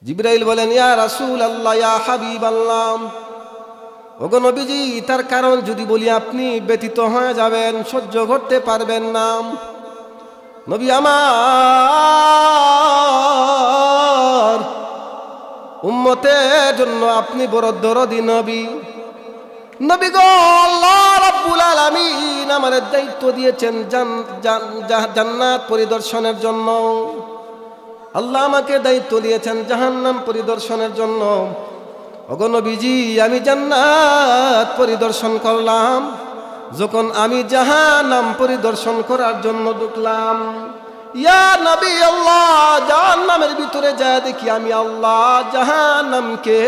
জিবরাইল বলেন, ইয়া রাসূলুল্লাহ, ইয়া হাবিবাল্লাহ, ওগো নবীজি, তার কারণ যদি বলি আপনি ব্যতীত হয়ে যাবেন, সহ্য করতে পারবেন না। নবী আমার উম্মতের জন্য আপনি বড় দরদি নবী। নবী গো, আল্লাহ রাব্বুল আলামিন আমাদের দায়িত্ব দিয়েছেন জান্নাত পরিদর্শনের জন্য। আল্লাহ আমাকে দায়িত্ব দিয়েছেন জাহান্নাম পরিদর্শনের জন্য। ওগো নবীজি, আমি জান্নাত পরিদর্শন করলাম। যখন আমি জাহান্নাম পরিদর্শন করার জন্য ঢুকলাম, ইয়া নবী আল্লাহ, জাহান্নামের ভিতরে যায় দেখি আমি আল্লাহ জাহান্নামকে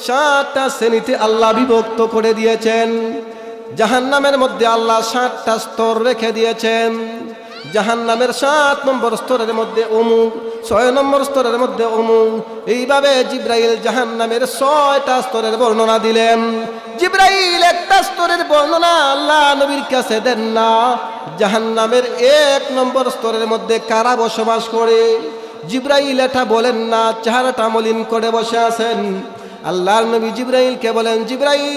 7টা শ্রেণীতে আল্লাহ বিভক্ত করে দিয়েছেন। জাহান্নামের মধ্যে আল্লাহ 7টা স্তর রেখে দিয়েছেন। জাহান্নামের 7 নম্বর স্তরের মধ্যে অমুক, 6 নম্বর স্তরের মধ্যে অমুক। এইভাবে জিবরাইল জাহান্নামের 6টা স্তরের বর্ণনা দিলেন। জিবরাইল একটা স্তরের বর্ণনা আল্লাহ নবীর কাছে দেন না। জাহান্নামের 1 নম্বর স্তরের মধ্যে কারা বসবাস করে, জিবরাইল এটা বলেন না। চেহারাটা মলিন করে বসে আছেন। আল্লাহর নবী জিবরাইলকে বলেন, জিবরাইল,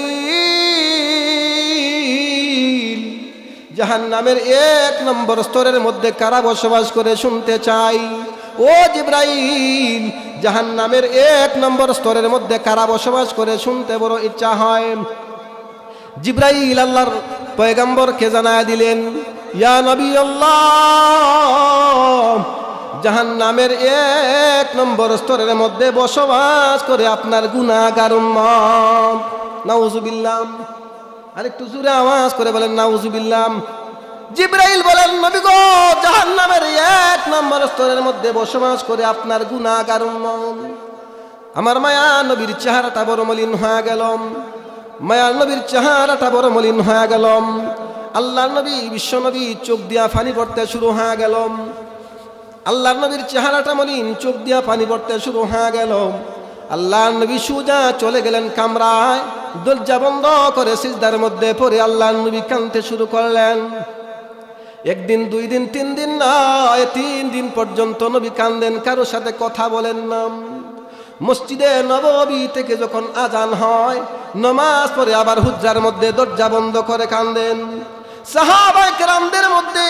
জাহান্নামের 1 নম্বর স্তরের মধ্যে কারা বসবাস করে শুনতে চাই। ও জিবরাইল, জাহান্নামের 1 নম্বর স্তরের মধ্যে কারা বসবাস করে শুনতে বড় ইচ্ছা হয়। জিবরাইল আল্লাহর পয়গম্বরকে জানায় দিলেন, ইয়া নবী আল্লাহ, জাহান্নামের 1 নম্বর স্তরের মধ্যে বসবাস করে আপনার গুনাহগার উম্মত। নাউজুবিল্লাহ। আরেকটু জোরে আওয়াজ করে বলেন নাউজুবিল্লাহ। জিবরাইল বলেন, নবী গো, জাহান্নামের 1 নম্বর স্তরের মধ্যে বসবাস করে আপনার গুনাহগার উম্মত। আমার মায়া নবীর চেহারাটা বড় মলিন হয়ে গেল। মায়া নবীর চেহারাটা বড় মলিন হয়ে গেল। আল্লাহর নবী, বিশ্ব নবী চোখ দিয়া পানি পড়তে শুরু হয়ে গেল। আল্লাহর নবীর চেহারাটা মলিন, চোখ দিয়া পানি পড়তে শুরু হয়ে গেল। আল্লাহর নবী সুজা চলে গেলেন কামরায়, দরজা বন্ধ করে সিজদার মধ্যে পড়ে আল্লাহর নবী কাঁদতে শুরু করলেন। 1 দিন, 2 দিন, 3 দিন নয়, 3 দিন পর্যন্ত নবী কাঁদেন, কারোর সাথে কথা বলেন না। মসজিদে নববী থেকে যখন আজান হয়, নামাজ পড়ে আবার হুজ্জার মধ্যে দরজা বন্ধ করে কাঁদেন। সাহাবায়ে কেরামদের মধ্যে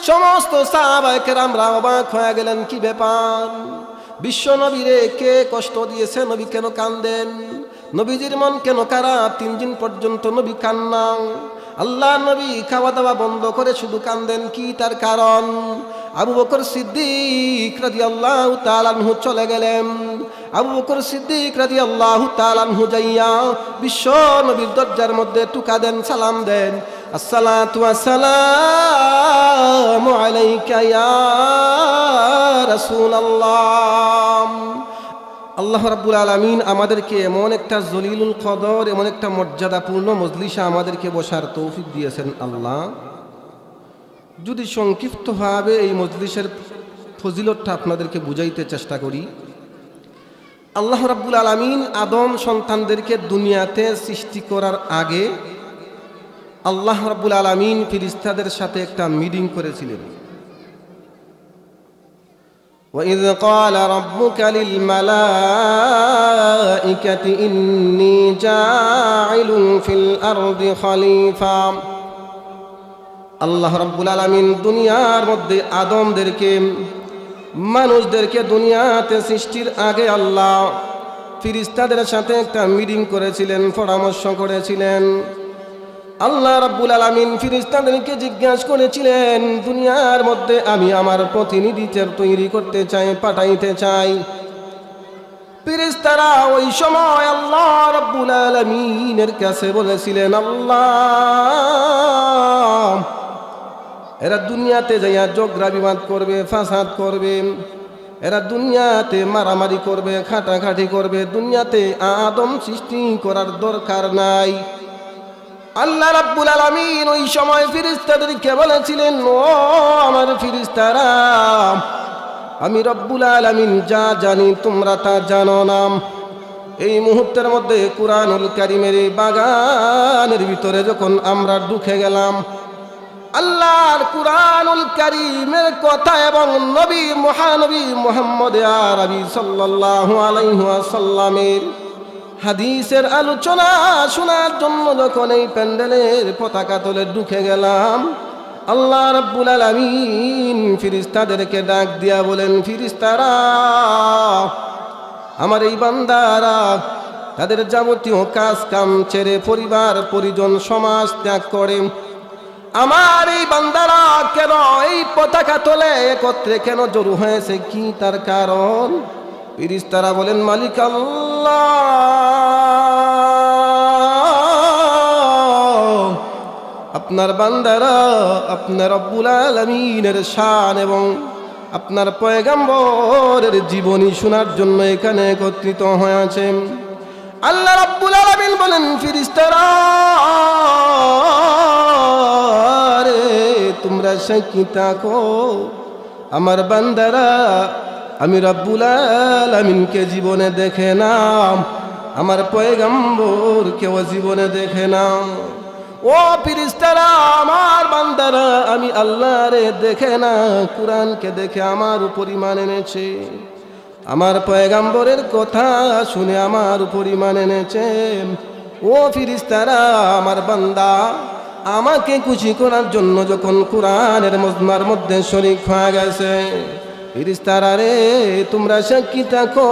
সমস্ত সাহাবায়ে কেরামরা অবাক হয়ে গেলেন, কি ব্যাপার, বিশ্ব নবীরে কে কষ্ট দিয়েছে, নবী কেন কাঁদেন, নবীজির মন কেন খারাপ? 3 দিন পর্যন্ত নবী কান্না। আল্লাহ নবী খাওয়া দাওয়া বন্ধ করে শুধু কাঁদেন, কি তার কারণ? আবু বকর সিদ্দিক রাদিয়াল্লাহু তাআলা আনহু চলে গেলেন। আবু বকর সিদ্দিক রাদিয়াল্লাহু তাআলা আনহু যাইয়া বিশ্ব নবীর দরজার মধ্যে টুকা দেন, সালাম দেন, আসসালাতু ওয়াসসালামু আলাইকা ইয়া রাসূলুল্লাহ। আল্লাহ রাব্বুল আলামিন আমাদেরকে এমন একটা জলিলুল কদর, এমন একটা মর্যাদাপূর্ণ মজলিসে আমাদেরকে বসার তৌফিক দিয়েছেন। আল্লাহ, যদি সংক্ষিপ্তভাবে এই মজলিসের ফজিলতটা আপনাদেরকে বুঝাইতে চেষ্টা করি। আল্লাহ রাব্বুল আলামিন আদম সন্তানদেরকে দুনিয়াতে সৃষ্টি করার আগে আল্লাহ রাব্বুল আলামিন ফেরেশতাদের সাথে একটা মিটিং করেছিলেন। وَإِذْ قَالَ رَبُّكَ لِلْمَلَائِكَةِ إِنِّي جَاعِلٌ فِي الْأَرْضِ خَلِيفَةً। আল্লাহ রাব্বুল আলামিন দুনিয়ার মধ্যে আদমদেরকে, মানুষদেরকে দুনিয়াতে সৃষ্টির আগে আল্লাহ ফেরেশতাদের সাথে একটা মিটিং করেছিলেন, পরামর্শ করেছিলেন। আল্লাহ রাব্বুল আলামিন ফেরেশতাদেরকে জিজ্ঞাসা করেছিলেন, দুনিয়ার মধ্যে আমি আমার প্রতিনিধিদের তৈরি করতে চাই, পাঠাইতে চাই। ফেরেশতারা ওই সময় আল্লাহ রাব্বুল আলামিনের কাছে বলেছিলেন, আল্লাহ, এরা দুনিয়াতে যাইয়া ঝগড়া বিবাদ করবে, ফাসাদ করবে, এরা দুনিয়াতে মারামারি করবে, খাটাখাটি করবে, দুনিয়াতে আদম সৃষ্টি করার দরকার নাই। আল্লাহ রাব্বুল আলামিন ওই সময় ফেরেশতাদেরকে বলেছিলেন, ও আমার ফেরেশতারা, আমি রব্বুল আলামিন যা জানি তোমরা তা জানো না। এই মুহূর্তের মধ্যে কুরআনুল কারীমের এই বাগানের ভিতরে যখন আমরা ঢুকে গেলাম, আল্লাহর কুরআনুল কারীমের কথা এবং নবী মহানবী মুহাম্মদ আরবি সাল্লাল্লাহু আলাইহি ওয়াসাল্লামের হাদিসের আলোচনা শোনার জন্য যখন এই প্যান্ডেলের পতাকা তলে ঢুকে গেলাম, আল্লাহ রাব্বুল আলামিন ফেরেশতাদেরকে ডাক দিয়া বলেন, ফেরেশতারা, আমার এই বান্দারা তাদের যাবতীয় কাজ কাম ছেড়ে পরিবার পরিজন সমাজ ত্যাগ করে আমার এই বান্দারা কেন এই পতাকা তলে একত্রে কেন জড়ো হয়েছে, কি তার কারণ? ফেরেশতারা বলেন, মালিক আল্লাহ, আপনার বান্দারা আপনার রব্বুল আলামিনের শান এবং আপনার পয়গম্বরের জীবনী শোনার জন্য এখানে একত্রিত হয়েছে। আল্লাহ রাব্বুল আলামিন বলেন, ফেরেশতারা রে, তোমরা সাক্ষী থাকো, আমার বান্দারা আমি রাব্বুল আলামিনকে জীবনে দেখে না, আমার পয়গম্বরকেও জীবনে দেখে না। ও ফেরেশতারা, আমার বান্দারা আমি আল্লাহরে দেখে না, কুরআনকে দেখে আমার উপর ঈমান এনেছে, আমার পয়গম্বরের কথা শুনে আমার উপর ঈমান এনেছে। ও ফেরেশতারা, আমার বান্দা আমাকে খুশি করার জন্য যখন কুরআনের মজমার মধ্যে শরীক হয়ে গেছে, ফেরেশতারা রে, তোমরা সাক্ষী থাকো,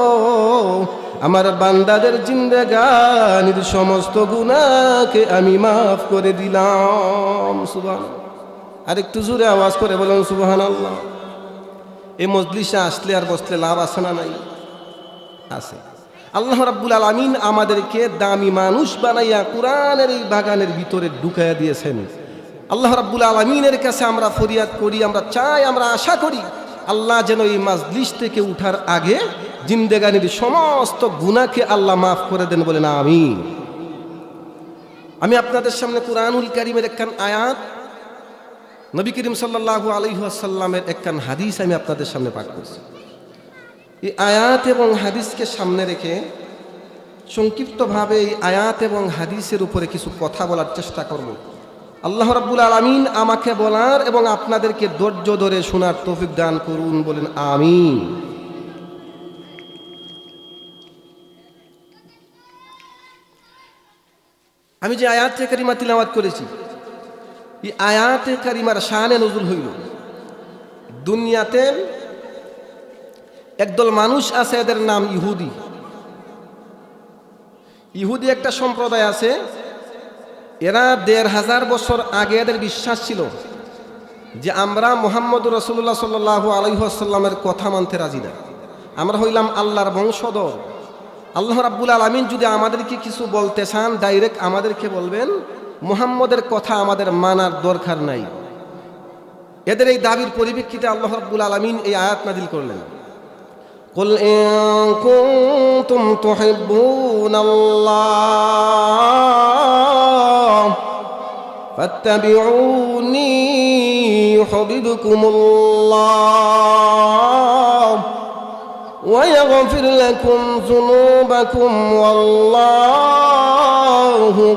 আমার বান্দাদের জিন্দেগানির সমস্ত গুনাহকে আমি মাফ করে দিলাম। সুবহানাল্লাহ। আর একটু জোরে আওয়াজ করে বলুন সুবহানাল্লাহ। এই মজলিসে আসলে আর বসলে লাভ আছে না নাই? আছে। আল্লাহ রাব্বুল আলামিন আমাদেরকে দামি মানুষ বানাইয়া কুরআনের এই বাগানের ভিতরে ঢুকাইয়া দিয়েছেন। আল্লাহ রাব্বুল আলামিনের কাছে আমরা ফরিয়াদ করি, আমরা চাই, আমরা আশা করি আল্লাহ যেন এই মাজলিস থেকে উঠার আগে জিন্দেগানির সমস্ত গুনাহকে আল্লাহ মাফ করে দেন, বলেন আমিন। আমি আপনাদের সামনে কুরআনুল কারীমের একখান আয়াত, নবী করিম সাল্লাল্লাহু আলাইহি ওয়াসাল্লামের একখান হাদিস আমি আপনাদের সামনে পাঠ করছি। এই আয়াত এবং হাদিসকে সামনে রেখে সংক্ষিপ্তভাবে এই আয়াত এবং হাদিসের উপরে কিছু কথা বলার চেষ্টা করব। আল্লাহ রাব্বুল আলামিন আমাকে বলার এবং আপনাদেরকে ধৈর্য ধরে শোনার তৌফিক দান করুন, বলেন আমিন। আমি যে আয়াতে কারিমা তিলাওয়াত করেছি, এই আয়াতে কারিমার শানে নজুল হইল, দুনিয়াতে একদল মানুষ আছে, এদের নাম ইহুদি। ইহুদি একটা সম্প্রদায় আছে, এরা ১৫০০ বছর আগে এদের বিশ্বাস ছিল যে আমরা মুহাম্মদ রাসূলুল্লাহ সাল্লাল্লাহু আলাইহি ওয়াসাল্লামের কথা মানতে রাজি না, আমরা হইলাম আল্লাহর বংশধর। আল্লাহ রাব্বুল আলামিন যদি আমাদেরকে কিছু বলতে চান, ডাইরেক্ট আমাদেরকে বলবেন, মুহাম্মদের কথা আমাদের মানার দরকার নাই। এদের এই দাবির পরিপ্রেক্ষিতে আল্লাহ রাব্বুল আলামিন এই আয়াত নাযিল করলেন, কুল ইন কুনতুম তুহিব্বুনাল্লাহ ফাত্তাবিউনি ইউহিব্বুকুমুল্লাহ ওয়া ইয়াগফির লাকুম যুনুবাকুম ওয়াল্লাহু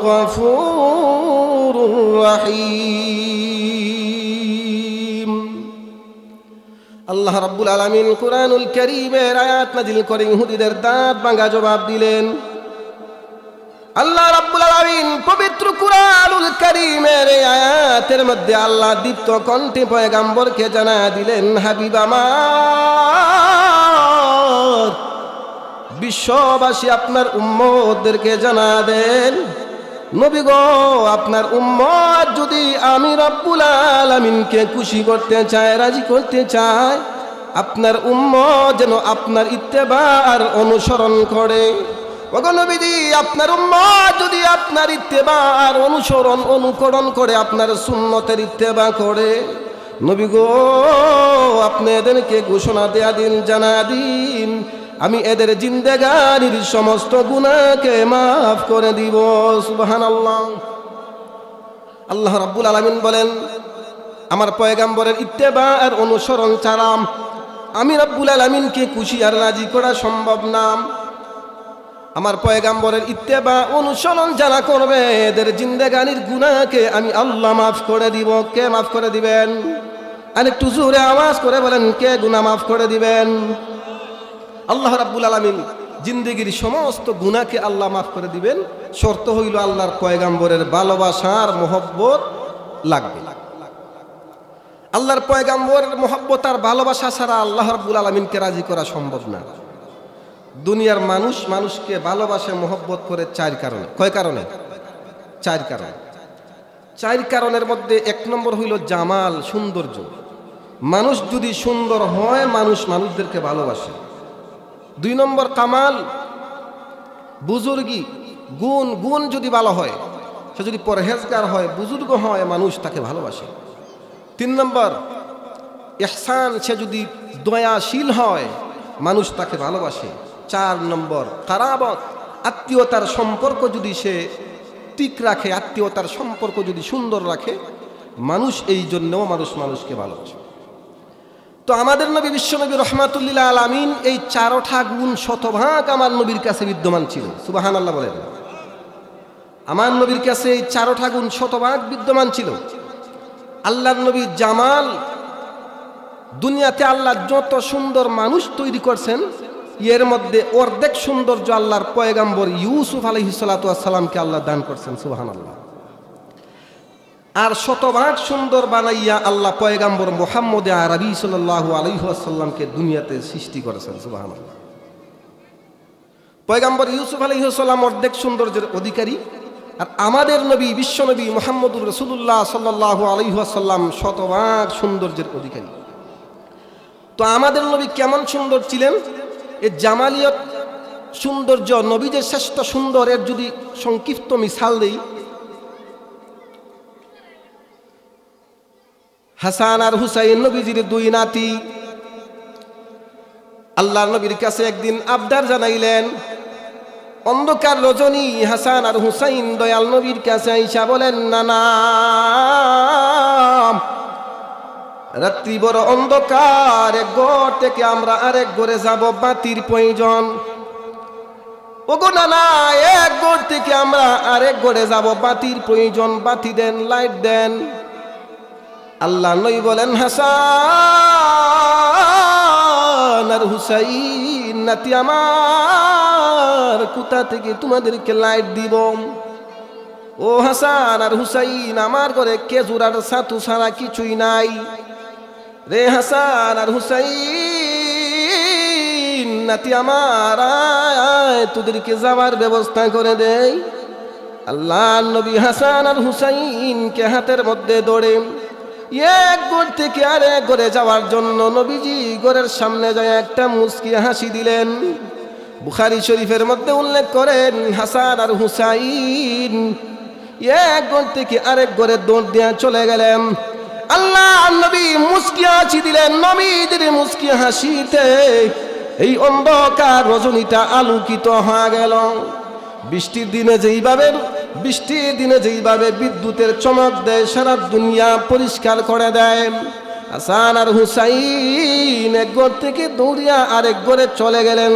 গফুরুর রহিম। আল্লাহ রাব্বুল আলামিন কুরআনুল কারীমের আয়াত নাযিল করে ইহুদিদের দাঁত ভাঙা জবাব দিলেন। আল্লাহ রাব্বুল আলামিন পবিত্র কুরআনুল কারীমের এই আয়াতের মধ্যে আল্লাহ দীপ্ত কণ্ঠে পয়গম্বরকে জানায়া দিলেন, হাবিব আমার, বিশ্ববাসী আপনার উম্মতদেরকে জানা দেন, নবী গো, আপনার উম্মত যদি আমি রব্বুল আলামিনকে খুশি করতে চায়, রাজি করতে চায়, আপনার উম্মত যেন আপনার ইত্তেবা আর অনুসরণ করে। ওগো নবীজি, আপনার উম্মত যদি আপনার ইত্তেবা আর অনুসরণ অনুকরণ করে, আপনার সুন্নতের ইত্তেবা করে, নবী গো, আপনি এদেরকে ঘোষণা দেয়া দিন, জানা দিন, আমি এদের জিন্দেগানির সমস্ত গুনাহকে মাফ করে দিব। সুবহানাল্লাহ। আল্লাহ রাব্বুল আলামিন বলেন, আমার পয়গম্বরের ইত্তেবা আর অনুসরণ ছাড়া আমি রাব্বুল আলামিনকে খুশি আর রাজি করা সম্ভব না। আমার পয়গাম্বরের ইত্তেবা অনুসরণ যারা করবে এদের জিন্দেগানির গুনাহকে আমি আল্লাহ মাফ করে দিব। কে মাফ করে দিবেন? আর একটু জোরে আওয়াজ করে বলেন, কে গুনাহ মাফ করে দিবেন? আল্লাহ রাব্বুল আলামিন জিন্দেগির সমস্ত গুনাহকে আল্লাহ মাফ করে দিবেন। শর্ত হইল আল্লাহর পয়গাম্বরের ভালোবাসার মহব্বত লাগবে। আল্লাহর পয়গাম্বরের মহব্বত আর ভালোবাসা ছাড়া আল্লাহ রাব্বুল আলামিনকে রাজি করা সম্ভব না। দুনিয়ার মানুষ মানুষকে ভালোবাসে মহব্বত করে চার কারণে। কয় কারণে? চার কারণে। চার কারণের মধ্যে এক নম্বর হইল জামাল, সৌন্দর্য। মানুষ যদি সুন্দর হয় মানুষ মানুষদেরকে ভালোবাসে। দুই নম্বর কামাল, বুজুর্গি, গুণ। গুণ যদি ভালো হয়, সে যদি পরহেজগার হয়, বুজুর্গ হয়, মানুষ তাকে ভালোবাসে। তিন নম্বর ইহসান, সে যদি দয়াশীল হয় মানুষ তাকে ভালোবাসে। চার নম্বর কারাবত, আত্মীয়তার সম্পর্ক যদি সে ঠিক রাখে, আত্মীয়তার সম্পর্ক যদি সুন্দর রাখে, মানুষ এই জন্যও মানুষকে ভালোবাসে। তো আমাদের নবী বিশ্বনবী রহমাতুল্লিল আলামিন এই চারটা গুণ শতভাগ আমার নবীর কাছে বিদ্যমান ছিল। সুবহানাল্লাহ বলেন। আমার নবীর কাছে এই চারটা গুণ শতভাগ বিদ্যমান ছিল। আল্লাহর নবী জামাল, দুনিয়াতে আল্লাহ যত সুন্দর মানুষ তৈরি করছেন এর মধ্যে অর্ধেক সৌন্দর্য আল্লাহর পয়গাম্বর ইউসুফ আলাইহিস সালাতু ওয়াস সালামকে আল্লাহ দান করছেন। সুবহানাল্লাহ। আর শতভাগ সুন্দর বানাইয়া আল্লাহ পয়গাম্বর মুহাম্মদ আরবি সাল্লাল্লাহু আলাইহি ওয়াসাল্লামকে দুনিয়াতে সৃষ্টি করেছেন। সুবহানাল্লাহ। পয়গাম্বর ইউসুফ আলাইহিস সালাম অর্ধেক সৌন্দর্যের অধিকারী, আর আমাদের নবী বিশ্বনবী মুহাম্মদুর রাসূলুল্লাহ সাল্লাল্লাহু আলাইহি ওয়াসাল্লাম শতভাগ সৌন্দর্যের অধিকারী। তো আমাদের নবী কেমন সুন্দর ছিলেন? এই জামালিয়ত সৌন্দর্য, নবী যে শ্রেষ্ঠ সুন্দর, এর যদি সংক্ষিপ্ত মিসাল দেই, হাসান আর হুসাইন নবীজির দুই নাতি। আল্লাহর নবীর কাছে একদিন আবদার জানাইলেন। অন্ধকার রজনী হাসান আর হুসাইন দয়াল নবীর কাছে আইসা বলেন, নানা রাত্রি বড় অন্ধকার, এক ঘর থেকে আমরা আরেক ঘরে যাব, বাতির প্রয়োজন। ওগো নানা, এক ঘর থেকে আমরা আরেক ঘরে যাব, বাতির প্রয়োজন, বাতি দেন, লাইট দেন। আল্লাহ নবী বলেন, হাসান আর হুসাইন নাতি আমার, কোথা থেকে তোমাদেরকে লাইট দিব? ও হাসান আর হুসাইন, আমার ঘরে খেজুর আর ছাতু ছাড়া কিছুই নাই রে। হাসান আর হুসাইন নাতি আমার, তোদেরকে যাওয়ার ব্যবস্থা করে দেই। আল্লাহ নবী হাসান আর হুসাইনকে হাতের মধ্যে ধরে এক ঘর থেকে আরেক ঘরে যাওয়ার জন্য নবীজি ঘরের সামনে যায় একটা মুচকি হাসি দিলেন। বুখারী শরীফের মধ্যে উল্লেখ করেন, হাসান আর হুসাইন এক ঘর থেকে আরেক ঘরে দৌড় দিয়ে চলে গেলেন। আল্লাহ নবী মুচকি হাসি দিলেন। নবীদের মুচকি হাসিতে এই অন্ধকার রজনীটা আলোকিত হয়ে গেল। বৃষ্টির দিনে যেইভাবে বিদ্যুতের চমক দেয়, সারা দুনিয়া পরিষ্কার করে দেয়, হাসান আর হুসাইন এক ঘর থেকে দৌড়িয়া আরেক ঘরে চলে গেলেন।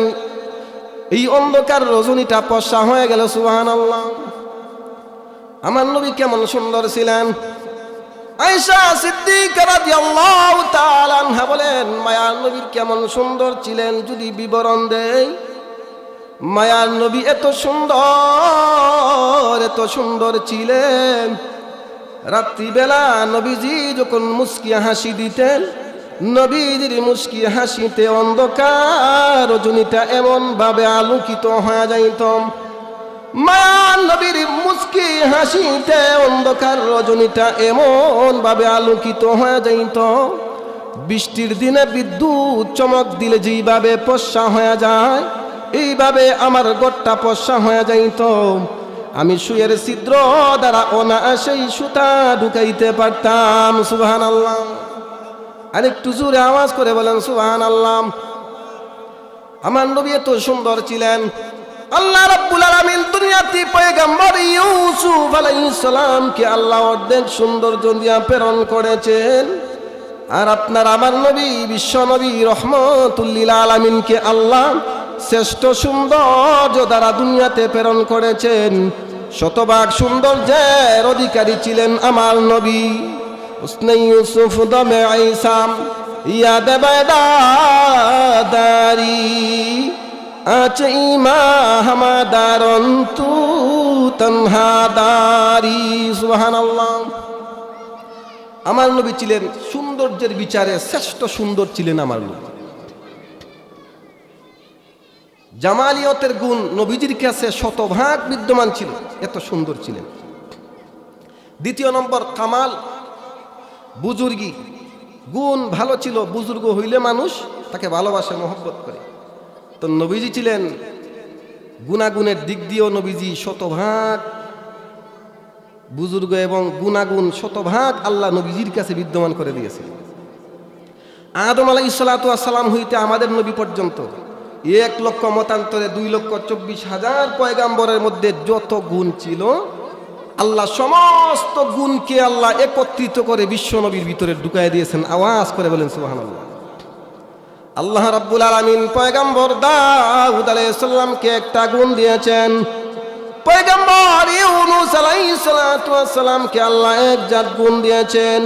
এই অন্ধকার রজনীটা ফর্সা হয়ে গেল। সুবহানাল্লাহ। আমার নবী কেমন সুন্দর ছিলেন? আয়েশা সিদ্দিকা রাদিয়াল্লাহু তাআলা আনহা বলেন, মায়ার নবী কেমন সুন্দর ছিলেন যদি বিবরণ দেই। মায়ার নবী এত সুন্দর ছিলেন, রাত্রিবেলা নবীজি যখন মুস্কি হাসি দিতেন, নবীজির মুস্কি হাসিতে অন্ধকার রজনীটা এমন ভাবে আলোকিত হয়ে যাইত। মায়ার নবীর মুস্কি হাসিতে অন্ধকার রজনীটা এমন ভাবে আলোকিত হয়ে যাইত, বৃষ্টির দিনে বিদ্যুৎ চমক দিলে যেইভাবে ফর্সা হয়ে যায়, এইভাবে আমার ঘরটা ফর্সা হয়ে যাইত। আমি সুয়ের ছিদ্র দ্বারা অনায়াসেই সুতা ঢুকাইতে পারতাম। সুবহানাল্লাহ। আর একটু জোরে আওয়াজ করে বলেন সুবহানাল্লাহ। আমার নবী এত সুন্দর ছিলেন। আল্লাহ রাব্বুল আলামিন দুনিয়াতে পয়গম্বর ইউসুফ আলাইহিস সালামকে আল্লাহ অর্ধেক সৌন্দর্য দিয়া প্রেরণ করেছেন। আর আপনার আমার নবী বিশ্ব নবী রহমাতুল লিল আলামিনকে আল্লাহ শ্রেষ্ঠ সৌন্দর্য দ্বারা দুনিয়াতে প্রেরণ করেছেন। শতভাগ সৌন্দর্যের অধিকারী ছিলেন আমার নবী। উসনে ইউসুফ দমে আইসাম ইয়াদ বেদাদারি আচ ইমা হামাদারন তু তনহাদারি। সুবহানাল্লাহ। আমার নবী ছিলেন সৌন্দর্যের বিচারে শ্রেষ্ঠ সুন্দর ছিলেন আমার নবী। জামালিয়তের গুণ নবীজির কাছে শতভাগ বিদ্যমান ছিল, এত সুন্দর ছিলেন। দ্বিতীয় নম্বর কামাল, বুজুর্গি গুণ ভালো ছিল। বুজুর্গ হইলে মানুষ তাকে ভালোবাসে, মহব্বত করে। তো নবীজি ছিলেন গুণাগুণের দিক দিয়েও নবীজি শতভাগ বুজুর্গ এবং গুণাগুণ শতভাগ আল্লাহ নবীজির কাছে বিদ্যমান করে দিয়েছে। আদম আলাইহিস সালাতু ওয়াস সালাম হইতে আমাদের নবী পর্যন্ত 1 লক্ষ মতান্তরে 2,24,000 পয়গাম্বরের মধ্যে যত গুণ ছিল, আল্লাহ সমস্ত গুণকে আল্লাহ একত্রিত করে বিশ্ব নবীর ভিতরে ঢুকায় দিয়েছেন। আওয়াজ করে বলেন সুবহানাল্লাহ। আল্লাহ রাব্বুল আলামিন পয়গাম্বর দাউদ আলাইহিস সালামকে একটা গুণ দিয়েছেন। পয়গাম্বর ইউনূস আলাইহিস সালাতু ওয়াস সালামকে আল্লাহ এক জাত গুণ দিয়েছেন।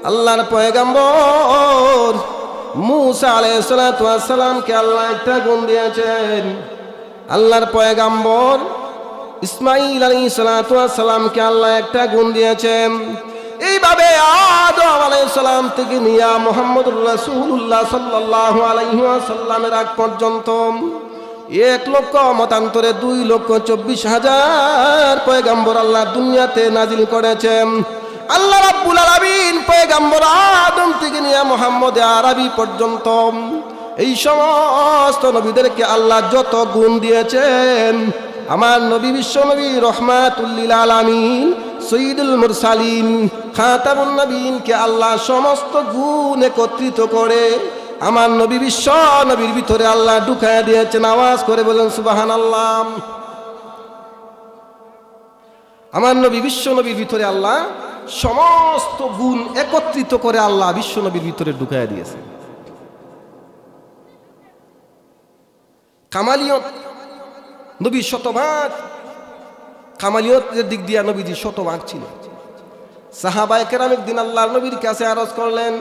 আল্লাহর পয়গাম্বর মূসা আলাইহিস সালাতু ওয়াস সালামকে আল্লাহ একটা গুণ দিয়েছেন। আল্লাহর পয়গাম্বর ইসমাঈল আলাইহিস সালাতু ওয়াস সালামকে আল্লাহ একটা গুণ দিয়েছেন। এইভাবে আদম আলাইহিস সালাম থেকে নিয়ে মুহাম্মদুর রাসূলুল্লাহ সাল্লাল্লাহু আলাইহি ওয়াসাল্লামের আগ পর্যন্ত 1 লক্ষ মতান্তরে 2,24,000 পয়গাম্বর আল্লাহ দুনিয়াতে নাজিল করেছেন। আল্লাহ রাব্বুল আলামিন পয়গাম্বর আদম থেকে নিয়ে মুহাম্মদ আরবি পর্যন্ত এই সমস্ত নবীদেরকে আল্লাহ যত গুণ দিয়েছেন, আমার নবী বিশ্ব নবী রহমাতুল লিল আলামিন সৈয়দুল মুরসালিন খাতামুন নবীনকে আল্লাহ সমস্ত গুণ একত্রিত করে আমার নবী বিশ্ব নবীর ভিতরে আল্লাহ ঢুকায় দিয়েছেন। আওয়াজ করে বলেন সুবহানাল্লাহ। আমার নবী বিশ্ব নবীর ভিতরে আল্লাহ সমস্ত গুণ একত্রিত করে আল্লাহ বিশ্ব নবীর ভিতরে ঢুকায় দিয়েছে। কামালিয়ত নবী শতভাগ, কামালিয়তের দিক দিয়ে নবীজি শতভাগ ছিল। সাহাবায়ে কেরাম একদিন আল্লাহর নবীর কাছে আরজ করলেন,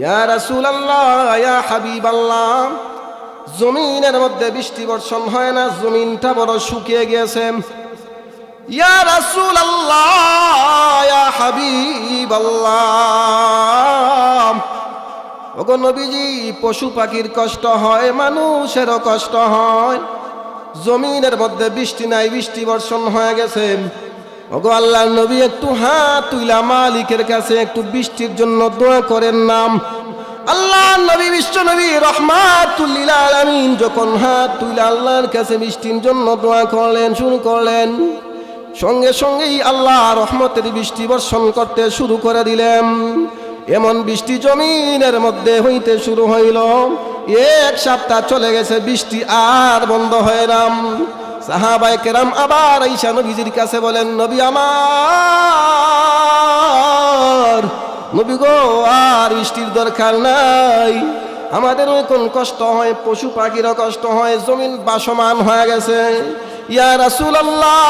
ইয়া রাসূলুল্লাহ, ইয়া হাবিবাল্লাহ, জমিনের মধ্যে বৃষ্টি বর্ষণ হয় না, জমিনটা বড় শুকিয়ে গিয়েছে। ইয়া রাসূলুল্লাহ, ইয়া হাবিবাল্লাহ, ওগো নবীজি, পশু পাখির কষ্ট হয়, মানুষেরও কষ্ট হয়, জমিনের মধ্যে বৃষ্টি নাই, বৃষ্টি বর্ষণ হয়ে গেছে। ওগো আল্লাহর নবী, একটু হাত তুইলা মালিকের কাছে একটু বৃষ্টির জন্য দোয়া করেন নাম। আল্লাহর নবী বিশ্ব নবী রহমাতুল লিল আলামিন যখন হাত তুইলা আল্লাহর কাছে বৃষ্টির জন্য দোয়া করলেন, শুরু করলেন, সঙ্গে সঙ্গেই আল্লাহ রহমতের বৃষ্টি বর্ষণ করতে শুরু করে দিলেন। এমন বৃষ্টি জমিনের মধ্যে হইতে শুরু হইল, 1 সপ্তাহ চলে গেছে, বৃষ্টি আর বন্ধ হয় না। সাহাবায়ে কেরাম আবার আয়েশা নবীজির কাছে বলেন, নবী আমার, নবী গো, আর বৃষ্টির দরকার নাই, আমাদের কোন কষ্ট হয়, পশু পাখিরও কষ্ট হয়, জমিন বাসমান হয়ে গেছে। ইয়া রাসূলুল্লাহ,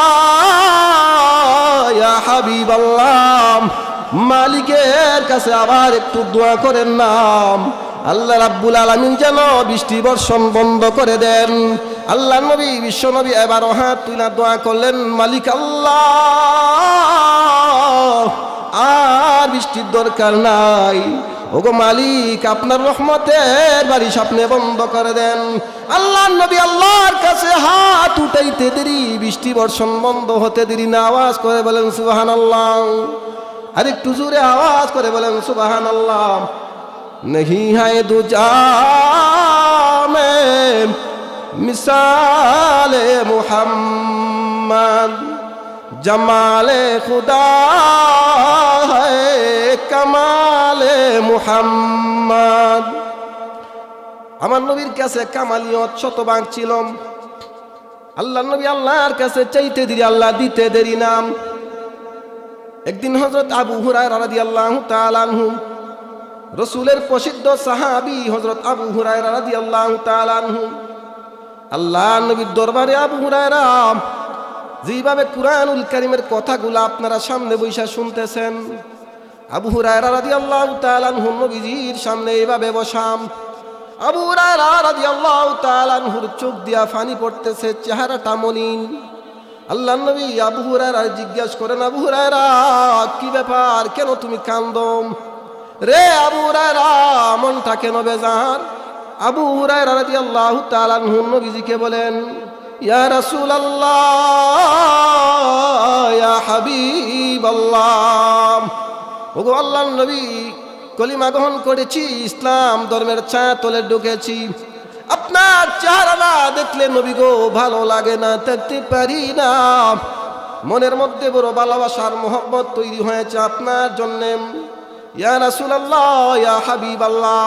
ইয়া হাবিবাল্লাহ, মালিকের কাছে আবার একটু দোয়া করেন নাম, আল্লাহ রাব্বুল আলামিন যেন বৃষ্টি বর্ষণ বন্ধ করে দেন। আল্লাহ নবী বিশ্ব নবী এবারও হাত তুলে দোয়া করলেন, মালিক আল্লাহ, আর বৃষ্টির দরকার নাই, ওগো মালিক, আপনার রহমতের বারিশ আপনি বন্ধ করে দেন। আল্লাহ নবী আল্লাহর কাছে হাত উঠাইতে দেরি, বৃষ্টি বর্ষণ বন্ধ হতে দেরি না। আওয়াজ করে বলেন সুবহানাল্লাহ। আর একটু জোরে আওয়াজ করে বলেন সুবহানাল্লাহ। नहीं है दूजा में मिसाल मुहम्मद, जमाले खुदा है कमाले मुहम्मद। আমার নবীর কাছে কামালিয়ত শতভাগ ছিল। আল্লাহ নবী আল্লাহর কাছে চাইতে দেরি, আল্লাহ দিতে দেরি না। একদিন হযরত আবু হুরায়রা রাদিয়াল্লাহু তাআলা আনহু, রসুলের প্রসিদ্ধ সাহাবী হযরত আবু হুরায়রা রাদিয়াল্লাহু তাআলা আনহু আল্লাহ নবীর দরবারে আবু হুরায়রা যেভাবে কুরআনুল কারীমের কথাগুলো আপনারা সামনে বৈশা শুনতেছেন, আবু হুরায়রা রাদিয়াল্লাহু তাআলা আনহু নবীজির সামনে এইভাবে বসাম। আবু হুরায়রা রাদিয়াল্লাহু তাআলা আনহুর চোখ দিয়া পানি পড়তেছে, চেহারাটা মলিন। আল্লাহর নবী আবু হুরায়রা জিজ্ঞেস করেন, আবু হুরায়রা কি ব্যাপার, কেন তুমি কান্দো? রে আবু হুরায়রা মনটা কেন বেজার? আবু হুরায়রা রাদিয়াল্লাহু তাআলা আনহু নবীজিকে বলেন, ইয়া রাসূলুল্লাহ, ইয়া হাবিবাল্লাহ, ওগো আল্লাহর নবী, কলিমা গ্রহণ করেছি, ইসলাম ধর্মের ছায়া তলে ঢুকেছি। আপনার চেহারা না দেখলে নবী গো ভালো লাগে না, থাকতে পারি না। মনের মধ্যে বড় ভালোবাসার মোহব্বত তৈরি হয়েছে আপনার জন্যে। ইয়া রাসূলুল্লাহ, ইয়া হাবিবাল্লাহ,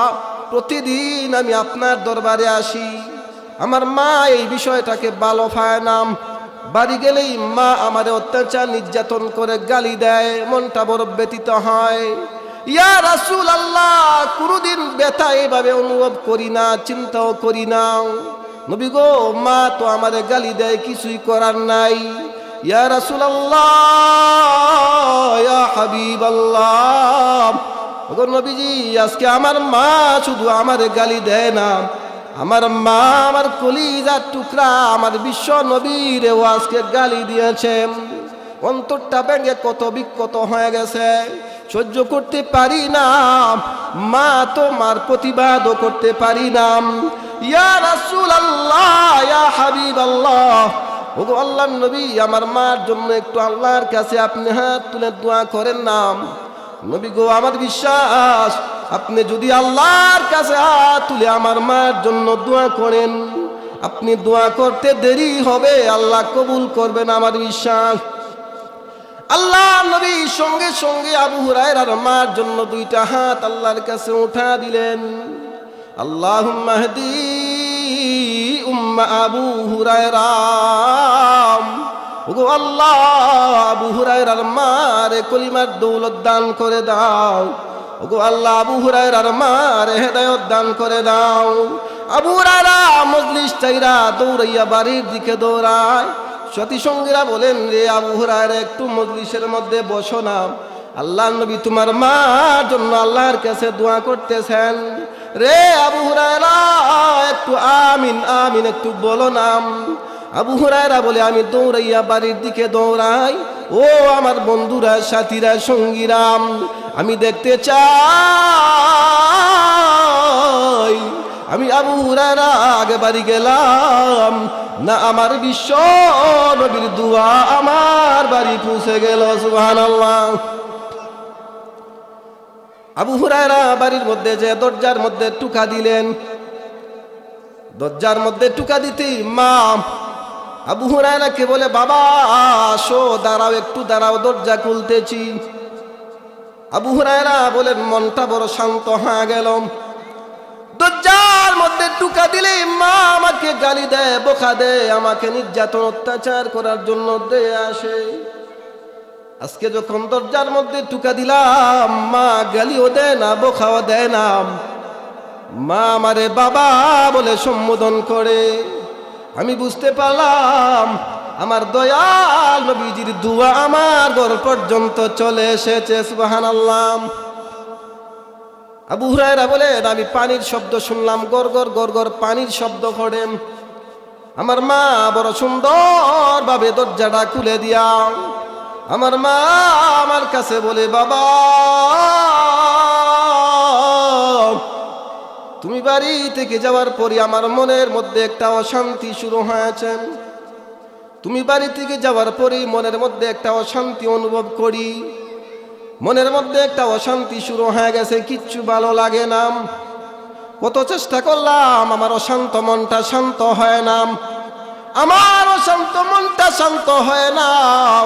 প্রতিদিন আমি আপনার দরবারে আসি। আমার মা এই বিষয়টাকে ভালো পায় না। বাড়ি গেলেই মা আমারে অত্যাচার নির্যাতন করে গালি দেয়, মনটা বড় ব্যথিত হয়। ইয়া রাসূলুল্লাহ, কোনদিন ব্যথা এভাবে অনুভব করি না, চিন্তাও করি না। নবী গো, মা তো আমারে গালি দেয়, কিছুই করার নাই। ইয়া রাসূলুল্লাহ, ইয়া হাবিবাল্লাহ, ওগো নবীজি, আজকে আমার মা শুধু আমারে গালি দেয় না, আমার মা আমার কলিজার টুকরা আমার বিশ্ব নবীরেও আজকে গালি দিয়েছে। অন্তরটা ভেঙে কত বিক্ষত হয়ে গেছে, সহ্য করতে পারি না। মা তোমার প্রতিবাদও করতে পারি না। ইয়া রাসূলুল্লাহ, ইয়া হাবিবাল্লাহ, ওগো আল্লাহর নবী, আমার মার জন্য একটু আল্লাহর কাছে আপনি হাত তুলে দোয়া করেন না। নবী গো, আমার বিশ্বাস, আপনি যদি আল্লাহর কাছে হাত তুলে আমার মার জন্য দোয়া করেন, আপনি দোয়া করতে দেরি হবে, আল্লাহ কবুল করবেন, আমার বিশ্বাস। আল্লাহ নবী সঙ্গে সঙ্গে আবু হুরায়রার মার জন্য দুইটা হাত আল্লাহর কাছে উঠা দিলেন। আল্লাহুম্মা হদি উম্মা আবু হুরায়রা, ওগো আল্লাহ, আবু হুরায়রার মারে কলিমার দৌলত দান করে দাও। ওগো আল্লাহ, আবু হুরায়রার মারে হেদায়েত দান করে দাও। আবু হুরায়রা মজলিস চাইরা দৌড়াইয়া বাড়ির দিকে দৌড়ায়। সাথী সঙ্গীরা বলেন, রে আবু হুরায়রা, একটু মজলিসের মধ্যে বসো না। আল্লাহর নবী তোমার মার জন্য আল্লাহর কাছে দোয়া করতেছেন। রে আবু হুরায়রা, একটু আমিন আমিন একটু বলো না। আবু হুরায়রা বলে, আমি দৌড়াইয়া বাড়ির দিকে দৌড়াই। ও আমার বন্ধুরা, সাথীরা, সঙ্গীরা, আমি দেখতে চাই আমি আবু হুরায়রা আগে বাড়ি গেলাম না আমার বিশ্ব নবীর দোয়া আমার বাড়ি পৌঁছে গেল। সুবহানাল্লাহ। আবু হুরায়রা বাড়ির মধ্যে যে দরজার মধ্যে টুকা দিলেন, দরজার মধ্যে টুকা দিতেই মা আবু হুরায়রাকে বলে, বাবা আসো, দাঁড়াও, একটু দাঁড়াও, দরজা খুলতেছি। আবু হুরায়রা বলেন, মনটা বড় শান্ত হয়ে গেল। দরজার মধ্যে টুকা দিলে মা আমাকে গালি দেয়, বোকা দেয়, আমাকে নির্যাতন অত্যাচার করার জন্য দিয়ে আসে। আজকে যখন দরজার মধ্যে টুকা দিলাম, মা গালিও দেয় না, বোকাও দেয় না, মা আমারে বাবা বলে সম্বোধন করে। আমি বুঝতে পারলাম আমার দয়াল নবীজির দোয়া আমার ঘর পর্যন্ত চলে এসেছে। সুবহানাল্লাহ। আবু হুরায়রা বলেন, আমি পানির শব্দ শুনলাম, গড় গড় গড় গড় পানির শব্দ করে। আমার মা বড় সুন্দর ভাবে দরজাটা খুলে দিয়া আমার মা আমার কাছে বলে, বাবা তুমি বাড়ি থেকে যাওয়ার পরই আমার মনের মধ্যে একটা অশান্তি শুরু হয়েছে। তুমি বাড়ি থেকে যাওয়ার পরেই মনের মধ্যে একটা অশান্তি অনুভব করি। মনের মধ্যে একটা অশান্তি শুরু হয়ে গেছে, কিচ্ছু ভালো লাগে না। কত চেষ্টা করলাম, আমার অশান্ত মনটা শান্ত হয় না। আমার অশান্ত মনটা শান্ত হয় না।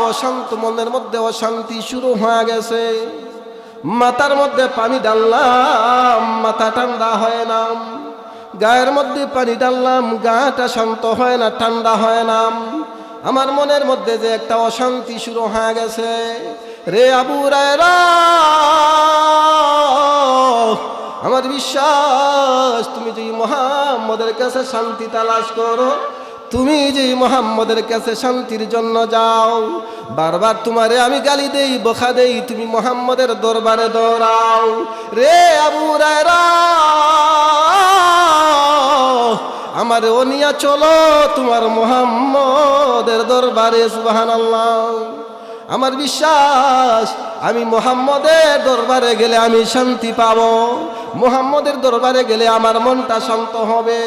অশান্ত মনের মধ্যে অশান্তি শুরু হয়ে গেছে। মাথার মধ্যে পানি ডাললাম, মাথা ঠান্ডা হয় না। গায়ের মধ্যে পানি ডাললাম, গাটা শান্ত হয় না, ঠান্ডা হয় না। আমার মনের মধ্যে যে একটা অশান্তি শুরু হয়ে গেছে। রে আবু হুরায়রা, আমার বিশ্বাস তুমি যে মুহাম্মদের কাছে শান্তি তালাশ করো, তুমি যে মুহাম্মদের কাছে শান্তির জন্য যাও, বারবার তোমারে আমি গালি দেই, বকা দেই, তুমি মুহাম্মদের দরবারে দৌড়াও। রে আবু হুরায়রা, আমার ওনিয়া চলো তোমার মুহাম্মদের দরবারে। সুবহানাল্লাহ। আমার বিশ্বাস আমি মুহাম্মদের দরবারে গেলে আমি শান্তি পাবো, মুহাম্মদের দরবারে গেলে আমার মনটা শান্ত হবে।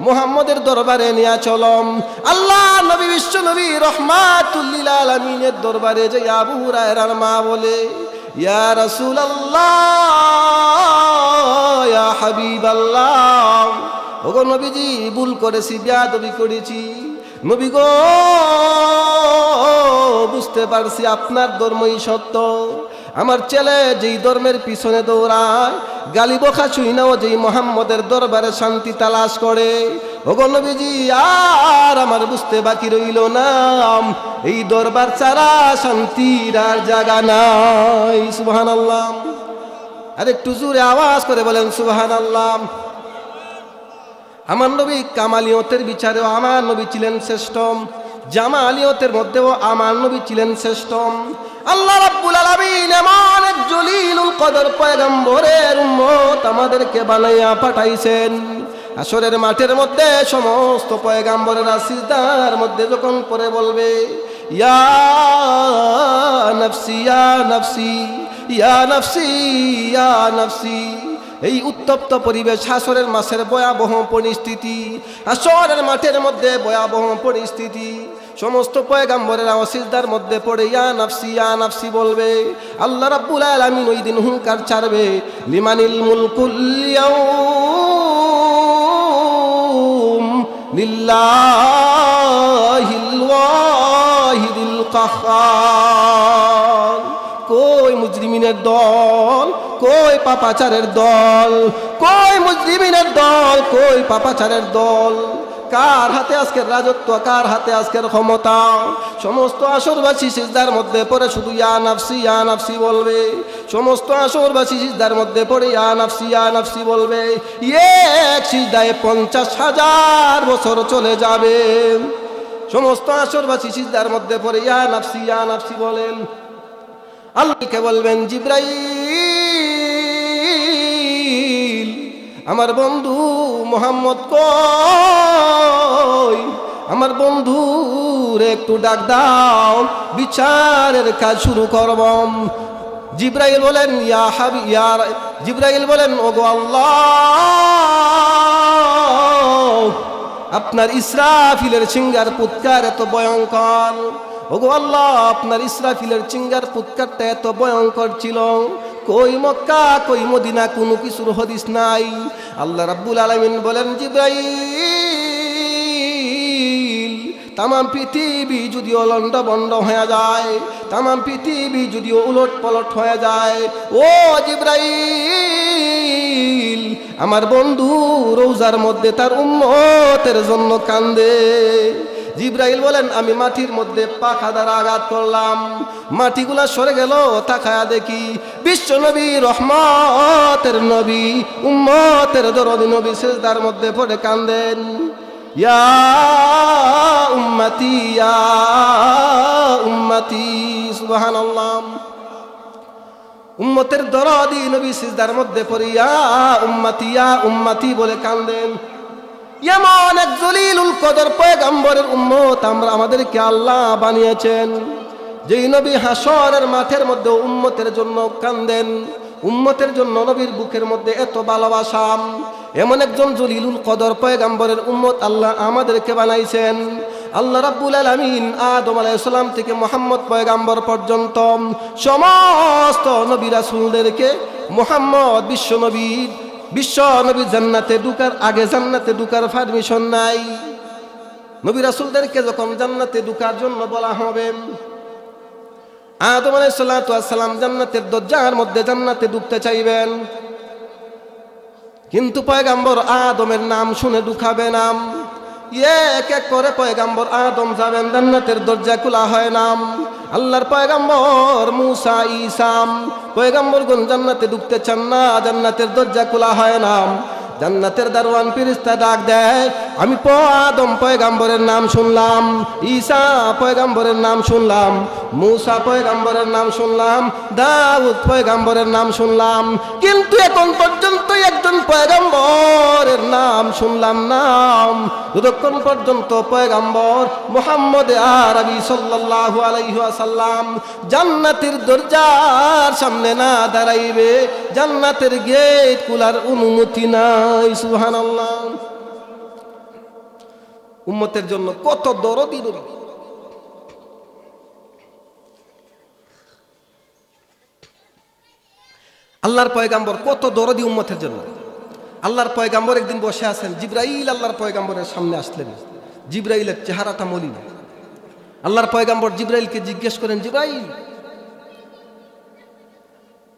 মুহাম্মদের দরবারে নিয়ে চলম। আল্লাহ নবী, বিশ্ব নবী রহমাতুল লিল আলামিনের দরবারে যে আবু হুরায়রার মা বলে, ইয়া রাসূলুল্লাহ, ইয়া হাবিবাল্লাহ, ওগো নবীজি ভুল করেছি, বেয়াদবি করেছি। নবী গো, বুঝতে পারছি আপনার ধর্মই সত্য। আমার ছেলে যেই ধর্মের পিছনে দৌড়ায়, গালি বকা শুই নাও যেই মুহাম্মদের দরবারে শান্তি তালাশ করে, ওগো নবীজি আর আমার বুঝতে বাকি রইল না, এই দরবার ছাড়া শান্তির আর জায়গা নাই। সুবহানাল্লাহ। আর একটু জোরে আওয়াজ করে বলেন সুবহানাল্লাহ। আমার নবী কামালিয়তের বিচারেও আমার নবী ছিলেন শ্রেষ্ঠ, জামালিয়তের মধ্যেও আমার নবী ছিলেন শ্রেষ্ঠ। আল্লাহ রাব্বুল আলামিন এমন এক জলিলুল কদর পয়গম্বরের উম্মত আমাদেরকে বানাইয়া পাঠাইছেন। আসরের মাঠের মধ্যে সমস্ত পয়গম্বরেরা সিজদার মধ্যে যখন পড়ে বলবে, ইয়া নফসি ইয়া নফসি ইয়া নফসি ইয়া নফসি, এই উত্তপ্ত পরিবেশ, হাসরের মাসের ভয়াবহ পরিস্থিতি, হাসরের মাঠের মধ্যে ভয়াবহ পরিস্থিতি, সমস্ত পয়গম্বরেরা সিজদার মধ্যে পড়ে ইয়া নাফসি বলবে। আল্লাহ রাব্বুল আলামিন ওই দিন হুঙ্কার ছাড়বে, লিমানিল মুলকুল ইয়াউম লিল্লাহিল ওয়াহিদিল কাহ্হার। কই মুজরিমিনের দল, কই পাপাচারের দল, কই মুজরিমিনের দল, কই পাপাচারের দল? কার হাতে আজকের রাজত্ব, কার হাতে আজকের ক্ষমতা? সমস্ত আসরবাসী সিজদার মধ্যে পড়ে শুধু ইয়া নাফসি বলবে। সমস্ত আসরবাসী সিজদার মধ্যে পড়ে ইয়া নাফসি বলবে। এক সিজদায় 50,000 বছর চলে যাবে। সমস্ত আসরবাসী সিজদার মধ্যে পড়ে ইয়া নাফসি বলেন। আল্লাহকে বলবেন, জিবরাইল, আমার বন্ধু মুহাম্মদ কই? আমার বন্ধুর একটু ডাক দাও, বিচারের কাজ শুরু করব। জিবরাইল বলেন, জিবরাইল বলেন, ওগো আল্লাহ, আপনার ইসরাফিলের সিংহার পুৎকার এত ভয়ঙ্কর। ওগো আল্লাহ, আপনার ইসরাফিলের চিঙ্গার পুৎকারটা এত ভয়ঙ্কর ছিল, কই মক্কা কই মদিনা কোনো কিছুর হদিস নাই। আল্লাহ রাব্বুল আলামিন বলেন, জিবরাইল, তামাম পৃথিবী যদিও লন্ডা বন্ড হয়ে যায়, তামাম পৃথিবী যদিও উলট পলট হয়ে যায়, ও জিবরাইল, আমার বন্ধু রোজার মধ্যে তার উম্মতের জন্য কান্দে। জিবরাইল বলেন, আমি মাটির মধ্যে পাখা দ্বারা আঘাত করলাম, মাটিগুলা সরে গেল, তাকায়া দেখি বিশ্ব নবী, রহমতের নবী, উম্মতের দরদি নবী সিজদার মধ্যে পড়ে কান্দেন। ইয়া উম্মতি ইয়া উম্মতি। সুবহানাল্লাহ। উম্মতের দরদি নবী সিজদার মধ্যে পড়ে ইয়া উম্মতি বলে কান্দেন। এমন এক জলিলুল কদর পয়গম্বরের উম্মত আমরা আমাদেরকে আল্লাহ বানিয়েছেন, যেই নবী হাসরের মাঠের মধ্যে উম্মতের জন্য কান্দেন, উম্মতের জন্য নবীর বুকের মধ্যে এত ভালোবাসা। এমন একজন জলিলুল কদর পয়গম্বরের উম্মত আল্লাহ আমাদেরকে বানাইছেন। আল্লাহ রাব্বুল আলামিন আদম আলাইহিস সালাম থেকে মুহাম্মদ পয়গম্বর পর্যন্ত সমস্ত নবী রাসূলদেরকে মুহাম্মদ বিশ্ব নবী জান্নাতে ঢুকার আগে জান্নাতে ঢুকার পারমিশন নাই। নবী রাসূলদেরকে যখন জান্নাতে ঢুকার জন্য বলা হবে, আদম আলাইহিস সালাম জান্নাতের দরজার মধ্যে জান্নাতে ঢুকতে চাইবেন, কিন্তু পয়গম্বর আদমের নাম শুনে ঢুকাবে না। এক এক করে পয়গম্বর আদম যাবেন, জান্নাতের দরজা খোলা হয় না। আল্লাহর পয়গম্বর মুসা ঈসা পয়গম্বরগণ জান্নাতে ঢুকতে চান না, জান্নাতের দরজা খোলা হয় না। জান্নাতের দারওয়ান ফেরেশতা ডাক দেয়, আমি আদম পয়গম্বরের নাম শুনলাম, ঈসা পয়গম্বরের নাম শুনলাম, মুসা পয়গম্বরের নাম শুনলাম, দাউদ পয়গম্বরের নাম শুনলাম, কিন্তু এখন পর্যন্ত একজন পয়গম্বরের নাম শুনলাম না, যতক্ষণ পর্যন্ত পয়গম্বর মুহাম্মদ আরবি সাল্লাল্লাহু আলাইহি ওয়াসাল্লাম জান্নাতের দরজার সামনে না দাঁড়াইবে, জান্নাতের গেট খোলার অনুমতি নাই। সুবহানাল্লাহ। উম্মতের জন্য কত দরদি নবী। আল্লাহর পয়গাম্বর কত দরদি উম্মতের জন্য। আল্লাহর পয়গাম্বর একদিন বসে আছেন, জিবরাইল আল্লাহর পয়গাম্বরের সামনে আসলেন। জিবরাইলের চেহারাটা মলিন। আল্লাহর পয়গাম্বর জিবরাইলকে জিজ্ঞেস করেন, জিবরাইল,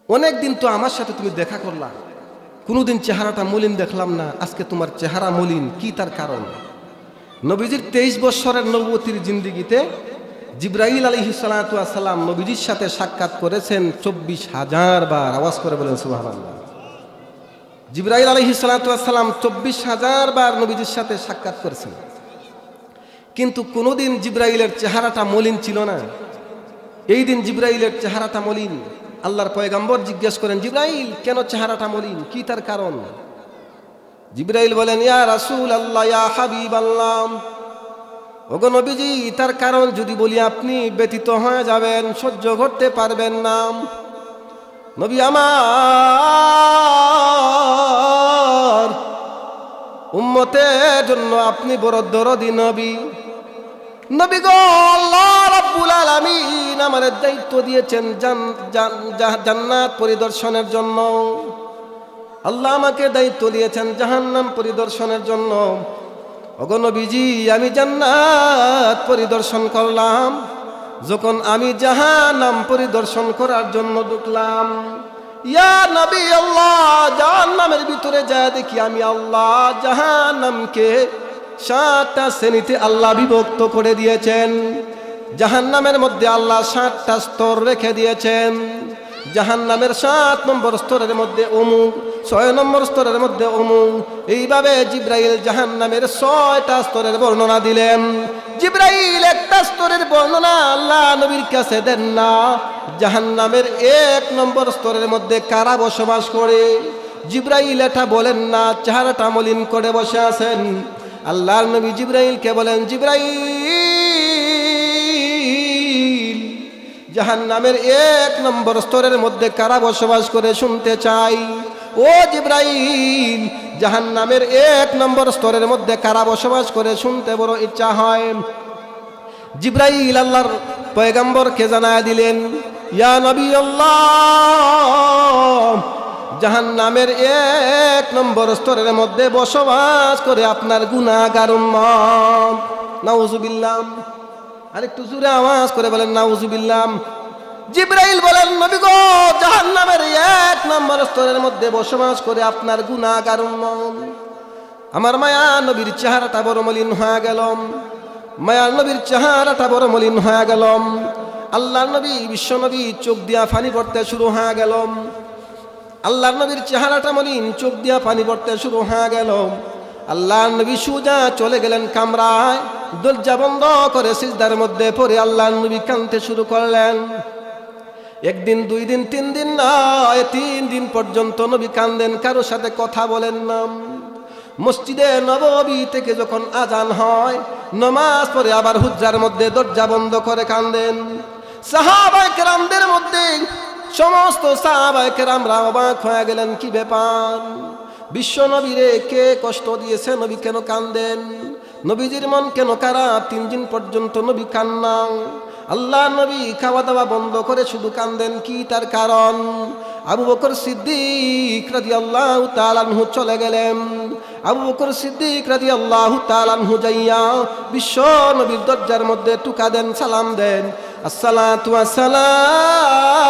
অনেকদিন তো আমার সাথে তুমি দেখা করলা, কোনোদিন চেহারাটা মলিন দেখলাম না, আজকে তোমার চেহারা মলিন, কি তার কারণ? নবীজির 23 বছরের নবুয়তির জিন্দেগিতে জিবরাইল আলাইহিস সালাতু ওয়াস সালাম নবীজির সাথে সাক্ষাৎ করেছেন 24,000 বার। আওয়াজ করে বলেন সুবহানাল্লাহ। জিবরাইল আলাইহিস সালাতু ওয়াস সালাম 24,000 বার নবীজির সাথে সাক্ষাৎ করেছেন, কিন্তু কোনোদিন জিবরাইলের চেহারাটা মলিন ছিল না। এই দিন জিবরাইলের চেহারাটা মলিন। আল্লাহর পয়গম্বর জিজ্ঞেস করেন, জিবরাইল, কেন চেহারাটা মলিন, কি তার কারণ? জিবরাইল বলেন, ইয়া রাসূলুল্লাহ, ইয়া হাবিবাল্লাহ, ওগো নবীজি, তার কারণ যদি বলি আপনি ব্যতীত হয়ে যাবেন, সহ্য করতে পারবেন না। নবী আমার, উম্মতের জন্য আপনি বড় দরদি নবী। নবী গো, আল্লাহ রাব্বুল আলামিন আমাদের দায়িত্ব দিয়েছেন জান্নাত পরিদর্শনের জন্য। আল্লাহ আমাকে দায়িত্ব দিয়েছেন জাহান্নাম পরিদর্শনের জন্য। ওগো নবীজি, আমি জান্নাত পরিদর্শন করলাম, যখন আমি জাহান্নাম পরিদর্শন করার জন্য ঢুকলাম, ইয়া নবী আল্লাহ, জাহান্নামের ভিতরে যা দেখি আমি আল্লাহ জাহান্নামকে 7টা শ্রেণীতে আল্লাহ বিভক্ত করে দিয়েছেন। জাহান্নামের মধ্যে আল্লাহ 7টা স্তর রেখে দিয়েছেন। জাহান্নামের 7 নম্বর স্তরের মধ্যে অমুক, 6 নম্বর স্তরের মধ্যে অমুক, এইভাবে জিবরাইল জাহান্নামের 6টা স্তরের বর্ণনা দিলেন। জিবরাইল একটা স্তরের বর্ণনা আল্লাহ নবীর কাছে দেন না। জাহান্নামের 1 নম্বর স্তরের মধ্যে কারা বসবাস করে, জিবরাইল এটা বলেন না, চেহারাটা মলিন করে বসে আছেন। আল্লাহর নবী জিবরাইলকে বলেন, জিবরাইল, জাহান্নামের 1 নম্বর স্তরের মধ্যে কারা বসবাস করে শুনতে চাই। ও জিবরাইল, জাহান্নামের 1 নম্বর স্তরের মধ্যে কারা বসবাস করে শুনতে বড় ইচ্ছা হয়। জিবরাইল আল্লাহর পয়গম্বরকে জানায় দিলেন, ইয়া নবী আল্লাহ, জাহান্নামের 1 নম্বর স্তরের মধ্যে বসবাস করে আপনার গুনাহগার উম্মত। নাউজুবিল্লাহ। আরেকটু জোরে আওয়াজ করে বলেন নাউজুবিল্লাহ। জিবরাইল বলেন, নবী গো, জাহান্নামের 1 নম্বর স্তরের মধ্যে বসবাস করে আপনার গুনাহগার উম্মত। আমার মায়া নবীর চেহারাটা বড় মলিন হয়ে গেল। মায়ার নবীর চেহারাটা বড় মলিন হয়ে গেল। আল্লাহর নবী, বিশ্ব নবী চোখ দিয়া পানি পড়তে শুরু হয়ে গেল। আল্লাহর নবীর চেহারাটা মলিন, চোখ দিয়া পানি পড়তে শুরু হয়ে গেল। আল্লাহর নবী সুজা চলে গেলেন কামরায়, দরজা বন্ধ করে সিজদার মধ্যে পড়ে আল্লাহর নবী কাঁদতে শুরু করলেন। 1 দিন, 2 দিন, 3 দিন নয়, 3 দিন পর্যন্ত নবী কাঁদেন, কারোর সাথে কথা বলেন না। মসজিদে নববী থেকে যখন আজান হয়, নামাজ পড়ে আবার হুজরার মধ্যে দরজা বন্ধ করে কাঁদেন। সাহাবায়ে কেরামদের মধ্যে সমস্ত সাহাবায়ে কেরামরা অবাক হয়ে গেলেন, কি ব্যাপার, বিশ্ব নবীরে কে কষ্ট দিয়েছে, নবী কেন কাঁদেন, নবীজির মন কেন খারাপ? 3 দিন পর্যন্ত নবী কান্না। আল্লাহ নবী খাওয়া দাওয়া বন্ধ করে শুধু কাঁদেন, কি তার কারণ? আবু বকর সিদ্দিক রাদিয়াল্লাহু তাআলা আনহু চলে গেলেন। আবু বকর সিদ্দিক রাদিয়াল্লাহু তাআলা আনহু যাইয়া বিশ্ব নবীর দরজার মধ্যে টুকা দেন, সালাম দেন, আসসালাতু ওয়াসসালামু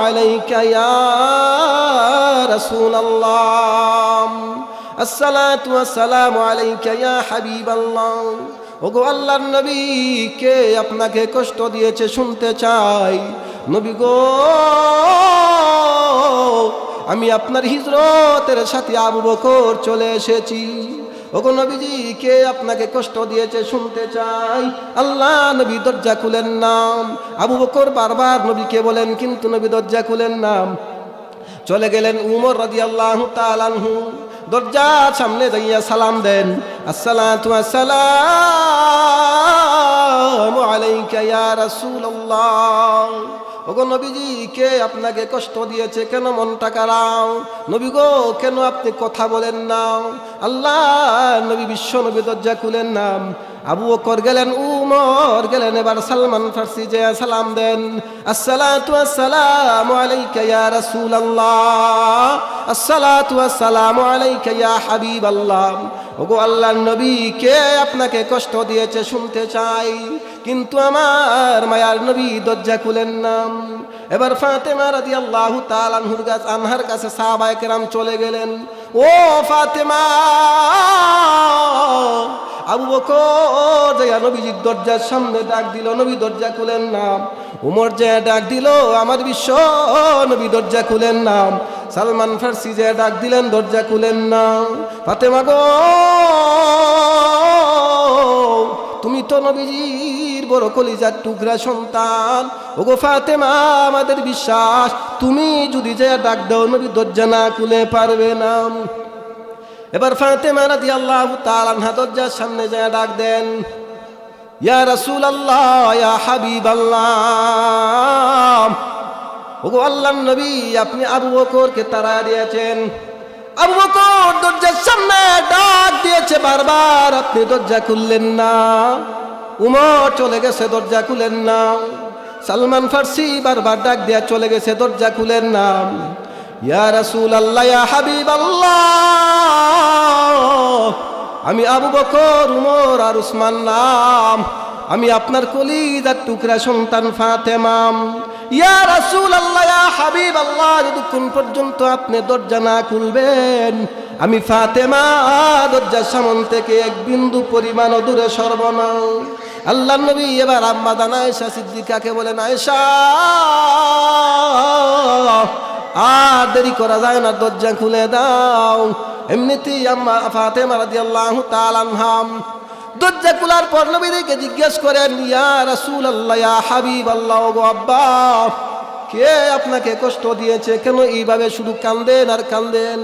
আলাইকা ইয়া রাসূলুল্লাহ, আসসালাতু ওয়াসসালামু আলাইকা ইয়া হাবিবাল্লাহ। ওগো আল্লাহর নবী, কে আপনাকে কষ্ট দিয়েছে শুনতে চাই। নবী গো, আমি আপনার হিজরতের সাথে আবু বকর চলে এসেছি। ওগো নবীজি, কে আপনাকে কষ্ট দিয়েছে শুনতে চাই। আল্লাহ নবী দরজা খুলেন নাম। আবু বকর বারবার নবীকে বলেন, কিন্তু নবী দরজা খুলেন নাম। চলে গেলেন উমর রাদিয়াল্লাহু তাআলা আনহু, দরজার সামনে যাইয়া সালাম দেন, আসসালাতু আসসালামু আলাইকা ইয়া রাসূলুল্লাহ। ওগো নবীজি, কে আপনাকে কষ্ট দিয়েছে, কেন মনটা খারাপ? নবী গো, কেন আপনি কথা বলেন না? আল্লাহ নবী বিশ্ব নবী দরজা খুলেন নাম। আবু বকর গেলেন, উমর গেলেন, এবার সালমান ফার্সি যে সালাম দেন, আসসালাতু আসসালামু আলাইকা ইয়া রাসূলুল্লাহ, আসসালাতু আসসালামু আলাইকা ইয়া হাবিবাল্লাহ। ওগো আল্লাহর নবী, কে আপনাকে কষ্ট দিয়েছে শুনতে চাই, কিন্তু আমার মায়ার নবী দরজা খুলেন নাম। এবার ফাতেমা রাদিয়াল্লাহু তাআলা আনহার কাছে সাহাবায়ে কেরাম চলে গেলেন। ও ফাতেমা, আবু বকর যে নবীজির দরজার সামনে ডাক দিল, নবী দরজা খুলেন নাম। উমর যে ডাক দিল, আমার বিশ্ব নবী দরজা খুলেন নাম। সালমান ফার্সি যে ডাক দিলেন, দরজা খুলেন নাম। ফাতেমা গো, তুমি তো নবীজির বড় কলিজার টুকরা সন্তান। ওগো ফাতেমা, আমাদের বিশ্বাস, তুমি যদি যে ডাক দাও, নবী দরজা না খুলে পারবে না। এবার ফাতেমা রাদিয়াল্লাহু তাআলা আনহা দরজার সামনে যায় ডাক দেন, ইয়া রাসূলুল্লাহ, ইয়া হাবিবাল্লাহ। ওগো আল্লাহর নবী, আপনি আবু বকরকে তাড়া দিয়েছেন। আবু বকর দরজার সামনে ডাক দিয়েছে বারবার, আপনি দরজা খুললেন না। উমর চলে গেছে, দরজা খুলেন না। সালমান ফার্সি বারবার ডাক দিয়া চলে গেছে, দরজা খুলেন না। ইয়া রাসূলুল্লাহ, ইয়া হাবিবাল্লাহ, আমি আবু বকর, উমর আর উসমান নাম, আমি আপনার কলিজার টুকরা সন্তান ফাতেমা। ইয়া রাসূলুল্লাহ, ইয়া হাবিবাল্লাহ, যতক্ষণ পর্যন্ত আপনি দরজা না খুলবেন, আমি ফাতেমা দরজার সামন থেকে এক বিন্দু পরিমাণ দূরে সরব না। আল্লাহর নবী এবার আম্মা জান আয়েশা সিদ্দিকাকে বলেন, আয়েশা, আর দেরি করা যায় না, দরজা খুলে দাও। এমনিতেই আম্মা ফাতেমা রাদিয়াল্লাহু তাআলা আনহা দরজা খোলার পর নবীকে জিজ্ঞেস করেন, ইয়া রাসূলুল্লাহ, ইয়া হাবিবাল্লাহ, গো আব্বা, কে আপনাকে কষ্ট দিয়েছে? কেন এইভাবে শুধু কান্দেন আর কান্দেন?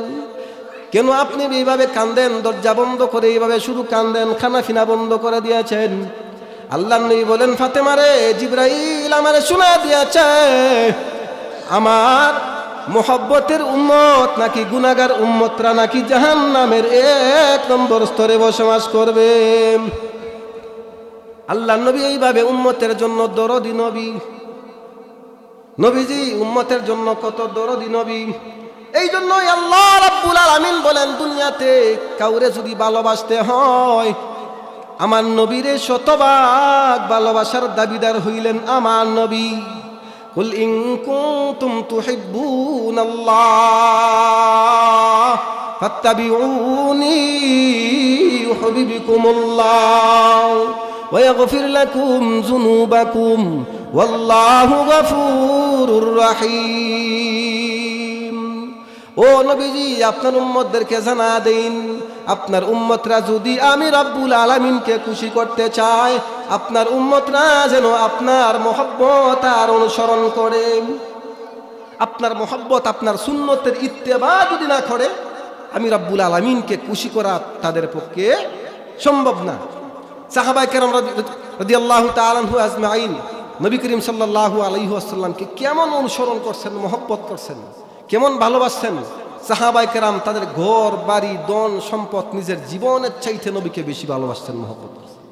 কেন আপনি এইভাবে কান্দেন? দরজা বন্ধ করে এইভাবে শুধু কান্দেন, খানা ফিনা বন্ধ করে দিয়েছেন। আল্লাহর নবী বলেন, ফাতেমা রে, জিবরাইল আমারে শোনা দিয়েছে, আমার মোহব্বতের উম্মত নাকি গুনাহগার উম্মতরা নাকি জাহান্নামের 1 নম্বর স্তরে বসবাস করবে। আল্লাহর নবী এইভাবে উম্মতের জন্য দরদি নবী। নবীজি উম্মতের জন্য কত দরদি নবী। এই জন্যই আল্লাহ রাব্বুল আলামিন বলেন, দুনিয়াতে কাউরে যদি ভালোবাসতে হয়, আমার নবীরে শতভাগ ভালোবাসার দাবিদার হইলেন আমার নবী। কুল ইন কুনতুম তুহিব্বুনাল্লাহ ফাত্তাবিউনি ইউহিব্বুকুমুল্লাহ ওয়া ইয়াগফির লাকুম যুনুবাকুম ওয়াল্লাহু গফুরুর রহিম। ও নবীজি, আপনার উম্মতদেরকে জানা দেন, আপনার উম্মতরা যদি আমি রব্বুল আলামিনকে খুশি করতে চায়, আপনার উম্মতরা যেন আপনার মহব্বত আর অনুসরণ করে। আপনার মহব্বত, আপনার সুন্নতের ইত্তেবা যদি না করে, আমি রব্বুল আলামিনকে খুশি করা তাদের পক্ষে সম্ভব না। সাহাবায়ে কেরাম রাদিয়াল্লাহু তাআলা আনহু আজমাইন নবী করিম সাল্লাল্লাহু আলাইহি ওয়াসাল্লামকে কেমন অনুসরণ করছেন, মহব্বত করছেন, কেমন ভালোবাসছেন। সাহাবায়ে কেরাম তাদের ঘর বাড়ি ধন সম্পদ নিজের জীবনের চাইতে নবীকে বেশি ভালোবাসছেন, মহব্বত করছেন।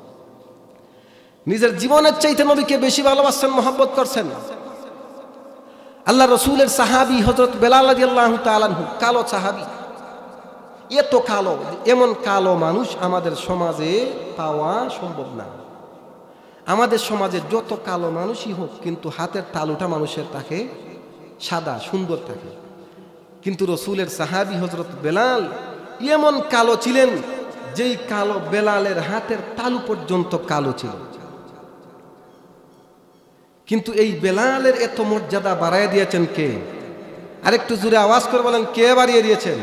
নিজের জীবনের চাইতে নবীকে বেশি ভালোবাসছেন, মহব্বত করছেন। আল্লাহ রসুলের সাহাবী হযরত বেলাল রাদিয়াল্লাহু তাআলা আনহু, কালো সাহাবী, এত কালো, এমন কালো মানুষ আমাদের সমাজে পাওয়া সম্ভব না। আমাদের সমাজে যত কালো মানুষই হোক, কিন্তু হাতের তালুটা মানুষের থাকে সাদা সুন্দর থাকে। কিন্তু রসুলের সাহাবী হযরত বেলাল এমন কালো ছিলেন, যেই কালো, বেলালের হাতের তালু পর্যন্ত কালো ছিল। কিন্তু এই বেলালের এত মর্যাদা বাড়ায় দিয়েছেন কে? আরেকটু জোরে আওয়াজ করে বলেন, কে বাড়িয়ে দিয়েছেন?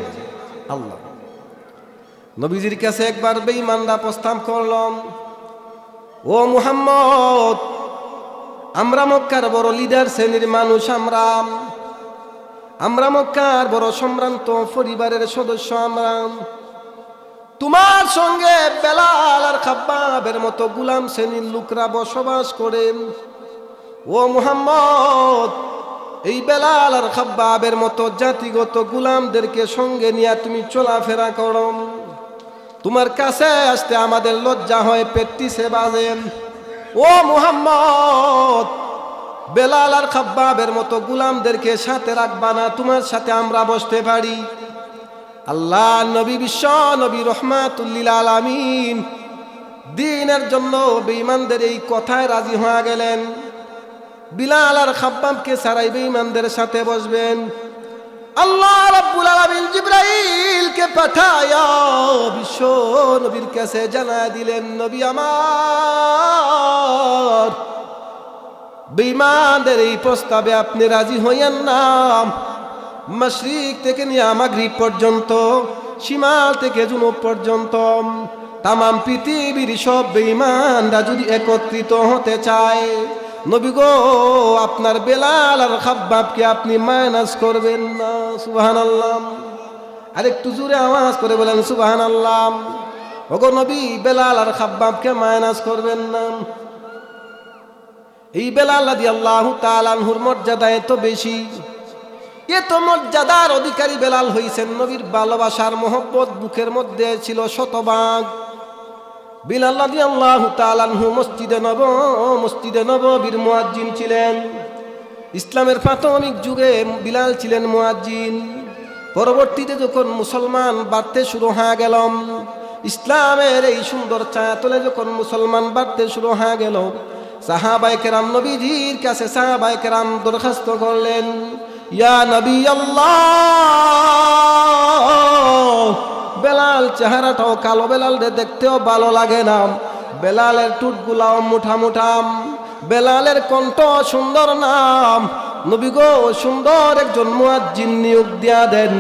আল্লাহ। নবীজির কাছে একবার বেঈমানরা প্রস্তাব করলাম, ও মুহাম্মদ, আমরা মক্কার বড় লিডার শ্রেণীর মানুষ, আমরা মক্কার বড় সম্ভ্রান্ত পরিবারের সদস্য, আমরা তোমার সঙ্গে বেলাল আর খাব্বাবের মতো গোলাম শ্রেণীর লোকরা বসবাস করে। ও মুহাম্মদ, এই বেলাল আর খাব্বাবের মতো জাতিগত গোলামদেরকে সঙ্গে নিয়ে তুমি চলাফেরা করো, তোমার কাছে আসতে আমাদের লজ্জা হয়, পেট্টিসে বাজেন। ও মুহাম্মদ, বেলাল আর খাব্বাবের মতো গোলামদেরকে সাথে রাখবা না, তোমার সাথে আমরা বসতে পারি। আল্লাহ নবী, বিশ্ব নবী রহমাতুল লিল আলামিন দ্বীনের জন্য বেঈমানদের এই কথায় রাজি হয়ে গেলেন। বিলাল আর খাব্বাবকে ছাড়াই বেঈমানদের সাথে বসবেন। আল্লাহ রাব্বুল আলামিন জিবরাইলকে পাঠায়া বিশ্ব নবীর কাছে জানায় দিলেন, নবী আমার, বেঈমানদের এই প্রস্তাবে আপনি রাজি হইয়েন না। মাশরিক থেকে নিয়ে মাগরিব পর্যন্ত, শিমাল থেকে জুনুব পর্যন্ত তামাম পৃথিবীর সব বেঈমানরা যদি একত্রিত হতে চায়, নবী গো, আপনার বেলাল আর খাব্বাবকে আপনি মাইনাস করবেন না। সুবহানাল্লাহ। আরেকটু জোরে আওয়াজ করে বলেন সুবহানাল্লাহ। ওগো নবী, বেলাল আর খাব্বাবকে মাইনাস করবেন না। এই বেলাল রাদিয়াল্লাহু তাআলা আনহুর মর্যাদা এত বেশি, এত মর্যাদার অধিকারী বেলাল হইছেন, নবীর ভালোবাসার মহব্বত বুকের মধ্যে ছিল শতভাগ। বিলাল রাদিয়াল্লাহু তাআলা আনহু মসজিদে নববীর মুয়াজ্জিন ছিলেন। ইসলামের প্রাথমিক যুগে বিলাল ছিলেন মুয়াজ্জিন। পরবর্তীতে যখন মুসলমান বাড়তে শুরু হয়ে গেল, ইসলামের এই সুন্দর ছায়াতলে যখন মুসলমান বাড়তে শুরু হয়ে গেল, সাহাবায়ে কেরাম নবীজির কাছে সাহাবায়ে কেরাম দরখাস্ত করলেন, ইয়া নবী আল্লাহ, বেলাল চেহারাটাও কালো, বেলালরে দেখতেও ভালো লাগে না, বেলালের টুটগুলাও মুঠা মুঠাম, বেলালের কণ্ঠ সুন্দর নাম, নবী গো, সুন্দর একজন মুয়াজ্জিন নিয়োগ দিয়া দেন।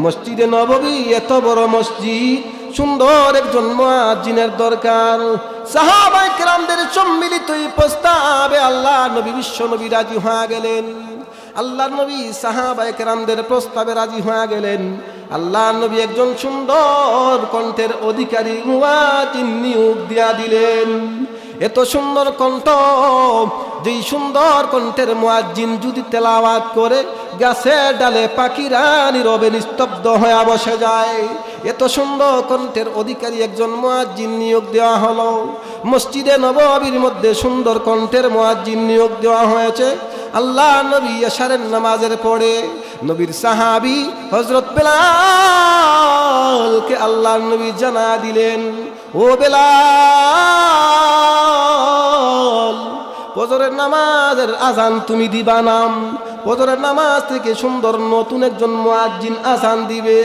মসজিদে নববী এত বড় মসজিদ, সুন্দর একজন মুয়াজ্জিনের দরকার। সাহাবায়ে কেরামদের সম্মিলিত এই প্রস্তাবে আল্লাহ নবী, বিশ্ব নবী রাজি হয়ে গেলেন। আল্লাহ নবী সাহাবায়ে কেরামদের প্রস্তাবে রাজি হয়ে গেলেন। আল্লাহ নবী একজন সুন্দর কণ্ঠের অধিকারী মুয়াজ্জিন নিয়োগ দিয়া দিলেন। এত সুন্দর কণ্ঠ, যেই সুন্দর কণ্ঠের মুয়াজ্জিন যদি তেলাওয়াত করে, গাছের ডালে পাখিরা নীরবে নিস্তব্ধ হয়ে বসে যায়। এত সুন্দর কণ্ঠের অধিকারী একজন মুয়াজ্জিন নিয়োগ দেওয়া হলো। মসজিদে নববীর মধ্যে সুন্দর কণ্ঠের মুয়াজ্জিন নিয়োগ দেওয়া হয়েছে। আল্লাহ নবী এশারের নামাজের পরে নবীর সাহাবী হযরত বেলালকে আল্লাহ নবী জানা দিলেন, ও বেলাল, ফজরের নামাজের আজান তুমি দিবা না। ফজরের নামাজ থেকে সুন্দর নতুন একজন মুয়াজ্জিন আজান দিবে।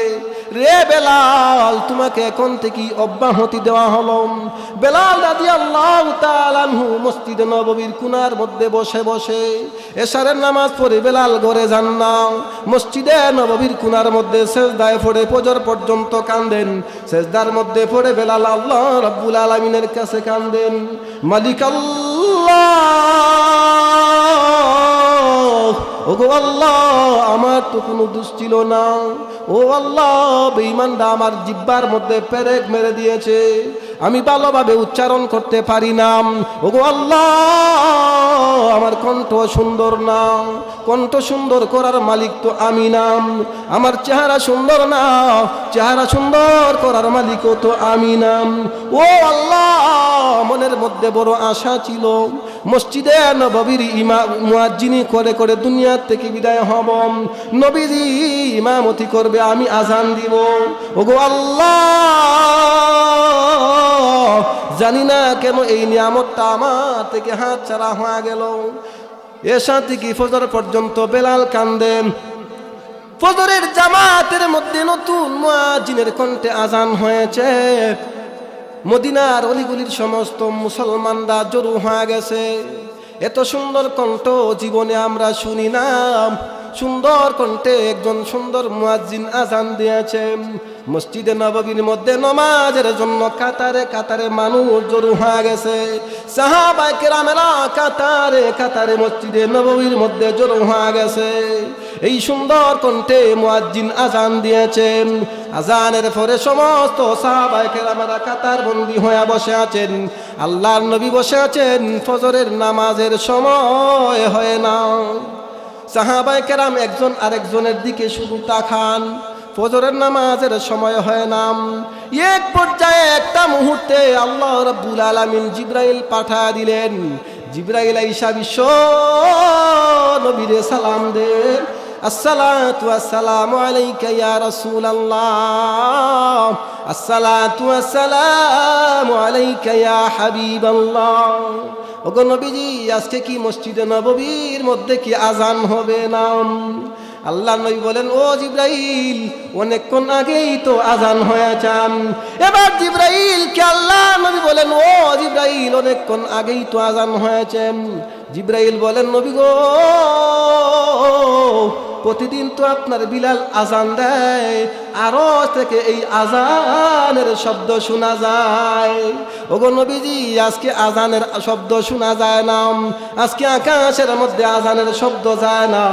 রে বেলাল, তোমাকে এখন থেকে অব্যাহতি দেওয়া হলো। বেলাল রাদিয়াল্লাহু তাআলা আনহু মসজিদে নববীর কোণার মধ্যে বসে বসে এশারের নামাজ পড়ে বেলাল ঘরে যান না। মসজিদে নববীর কোণার মধ্যে সেজদায় পড়ে ফজর পর্যন্ত কাঁদেন। সেজদার মধ্যে পড়ে বেলাল আল্লাহ রাব্বুল আলামিনের কাছে কাঁদেন, মালিক আল্লাহ, ওগো আল্লাহ, আমার তো কোনো দোষ ছিল না। ও আল্লাহ, বেঈমানরা আমার জিহ্বার মধ্যে পেরেক মেরে দিয়েছে, আমি ভালোভাবে উচ্চারণ করতে পারি না। ওগো আল্লাহ, আমার কণ্ঠ সুন্দর না, কণ্ঠ সুন্দর করার মালিক তো আমি না। আমার চেহারা সুন্দর না, চেহারা সুন্দর করার মালিকও তো আমি না। ও আল্লাহ, মনের মধ্যে বড় আশা ছিল, মসজিদে নববীর মুয়াজ্জিনি করে করে দুনিয়া থেকে বিদায় হব, নবীজি ইমামতি করবে, আমি আজান দিব। ওগো আল্লাহ, জানি না কেন এই নিয়ামতটা আমার থেকে হাত ছাড়া হয়ে গেল। এশা থেকে ফজর পর্যন্ত বেলাল কান্দেন। ফজরের জামাতের মধ্যে নতুন মুয়াজ্জিনের কণ্ঠে আজান হয়েছে। মদিনার অলিগুলির সমস্ত মুসলমানরা জড়ো হয়ে গেছে। এত সুন্দর কণ্ঠ জীবনে আমরা শুনি না। সুন্দর কণ্ঠে একজন সুন্দর মুয়াজ্জিন আজান দিয়েছেন। মসজিদে নববীর মধ্যে নামাজের জন্য কাতারে কাতারে মানুষ জড়ো হয়ে গেছে। সাহাবায়ে কেরামেরা কাতারে কাতারে মসজিদে নববীর মধ্যে জড়ো হয়ে গেছে। এই সুন্দর কণ্ঠে মুয়াজ্জিন আজান দিয়েছেন। আজানের পরে সমস্ত সাহাবায়ে কেরামেরা কাতার বন্দী হয়ে বসে আছেন। আল্লাহর নবী বসে আছেন, ফজরের নামাজের সময় হয় না। সাহাবায়ে কেরাম একজন আরেকজনের দিকে শুধু তাকান, ফজরের নামাজের সময় হয় না। এক পর্যায়ে একটা মুহূর্তে আল্লাহ রাব্বুল আলামিন জিবরাইল পাঠিয়ে দিলেন। জিবরাইল আইসা বিশ্ব নবীরে সালাম দেন, আসসালাতু ওয়াসসালামু আলাইকা ইয়া রাসূলুল্লাহ, আসসালাতু ওয়াসসালামু আলাইকা ইয়া হাবিবাল্লাহ। ওগো নবীজি, আজকে কি মসজিদে নববীর মধ্যে কি আজান হবে না? আল্লাহ নবী বলেন, ও জিবরাইল, অনেকক্ষণ আগেই তো আজান হয়েছে। এবার জিবরাইল কে আল্লাহ নবী বলেন, ও জিবরাইল, অনেকক্ষণ আগেই তো আজান হয়েছে। জিবরাইল বলেন, নবী গো, প্রতিদিন তো আপনার বিলাল আজান দেয়, আরো থেকে এই আজানের শব্দ শোনা যায়। ওগো নবীজি, আজকে আজানের শব্দ শোনা যায় না। আজকে আকাশের মধ্যে আজানের শব্দ যায় না।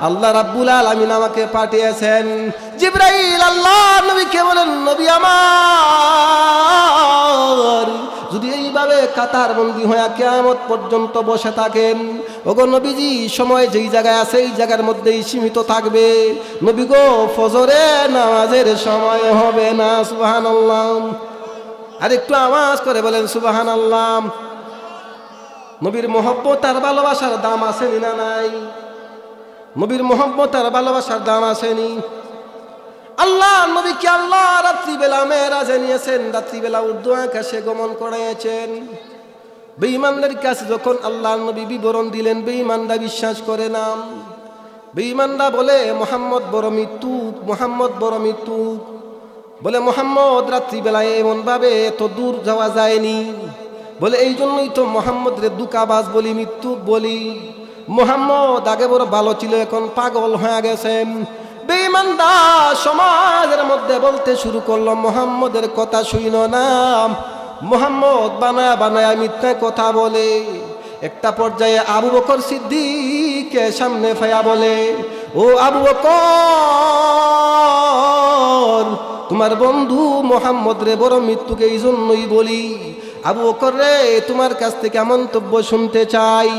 আল্লাহ রাব্বুল আলামিন আমাকে পাঠিয়েছেন। জিবরাইল আল্লাহ নবীকে বলেন, নবী আমার, যদি এইভাবে কাতার বন্দী হয়ে কিয়ামত পর্যন্ত বসে থাকেন, ওগো নবীজি, সময় যেই জায়গায় আছে এই জায়গার মধ্যেই সীমিত থাকবে। নবী গো, ফজরে নামাজের সময় হবে না। সুবহানাল্লাহ। আর একটু আওয়াজ করে বলেন সুবহানাল্লাহ। নবীর মহব্বত আর ভালোবাসার দাম আছে না নাই? নবীর মহব্বত আর ভালোবাসার দাম আসেনি? আল্লাহ নবীকে আল্লাহ রাত্রিবেলা মেরাজে নিয়েছেন, রাত্রিবেলা উর্দু আকাশে গমন করিয়েছেন। বেঈমানদের কাছে যখন আল্লাহ নবী বিবরণ দিলেন, বেঈমানরা বিশ্বাস করে না। বেঈমানরা বলে, মুহাম্মদ বড় মৃত্যু, মুহাম্মদ বড় মৃত্যু। বলে, মুহাম্মদ রাত্রিবেলায় এমন ভাবে এত দূর যাওয়া যায়নি। বলে, এই জন্যই তো মুহাম্মদ রে দুকাবাজ বলি, মৃত্যু বলি। মুহাম্মদ আগে বড় ভালো ছিল, এখন পাগল হয়ে গেছেন। বেঈমানরা সমাজের মধ্যে বলতে শুরু করলো, মুহাম্মদের কথা শুইনো না, মুহাম্মদ বানায়া বানায়া মিথ্যা কথা বলে। একটা পর্যায়ে আবু বকর সিদ্দিককে সামনে ফায়া বলে, ও আবু বকর, তোমার বন্ধু মুহাম্মদ রে বড় মৃত্যুকে এই জন্যই বলি। আবু বকর রে, তোমার কাছ থেকে মন্তব্য শুনতে চাই।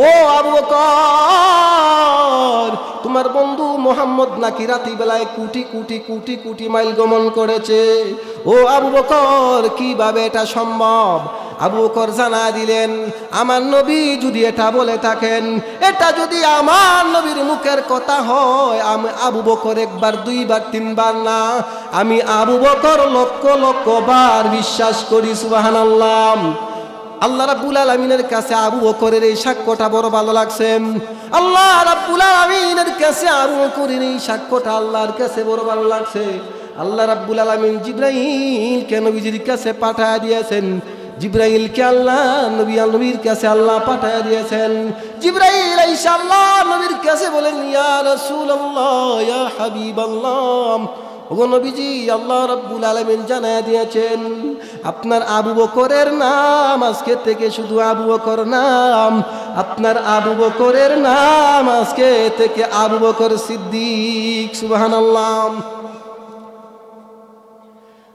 ও আবু বকর, তোমার বন্ধু মুহাম্মদ নাকি রাতি বেলায় কোটি কোটি কোটি কোটি মাইল গমন করেছে। ও আবু বকর, কিভাবে এটা সম্ভব? আবু বকর জানা দিলেন, আমার নবী যদি এটা বলে থাকেন, এটা যদি আমার নবীর মুখের কথা হয়, আমি আবু বকর একবার, দুইবার, তিনবার না, আমি আবু বকর লক্ষ লক্ষ বার বিশ্বাস করি। সুবহানাল্লাহ। আল্লাহ রাব্বুল আলামিনের কাছে আবু বকরের এই সাক্ষ্যটা বড় ভালো লাগছে। আল্লাহ রাব্বুল আলামিনের কাছে আবু বকরের এই সাক্ষ্যটা আল্লাহর কাছে বড় ভালো লাগছে। আল্লাহ রাব্বুল আলামিন জিবরাইলকে নবীজির কাছে পাঠিয়ে দিয়েছেন। জিবরাইলকে আল্লাহ নবীর কাছে আল্লাহ পাঠিয়ে দিয়েছেন। জিবরাইল আইসা আল্লাহ নবীর কাছে বলেন, ইয়া রাসূলুল্লাহ, ইয়া হাবিবাল্লাহ, ওগো নবীজি, আল্লাহ রাব্বুল আলামিন জানায়া দিয়েছেন আপনার আবু বকরের নাম আজকে থেকে শুধু আবু বকর নাম, আপনার আবু বকরের নাম আজকে থেকে আবু বকর সিদ্দিক। সুবহানাল্লাহ।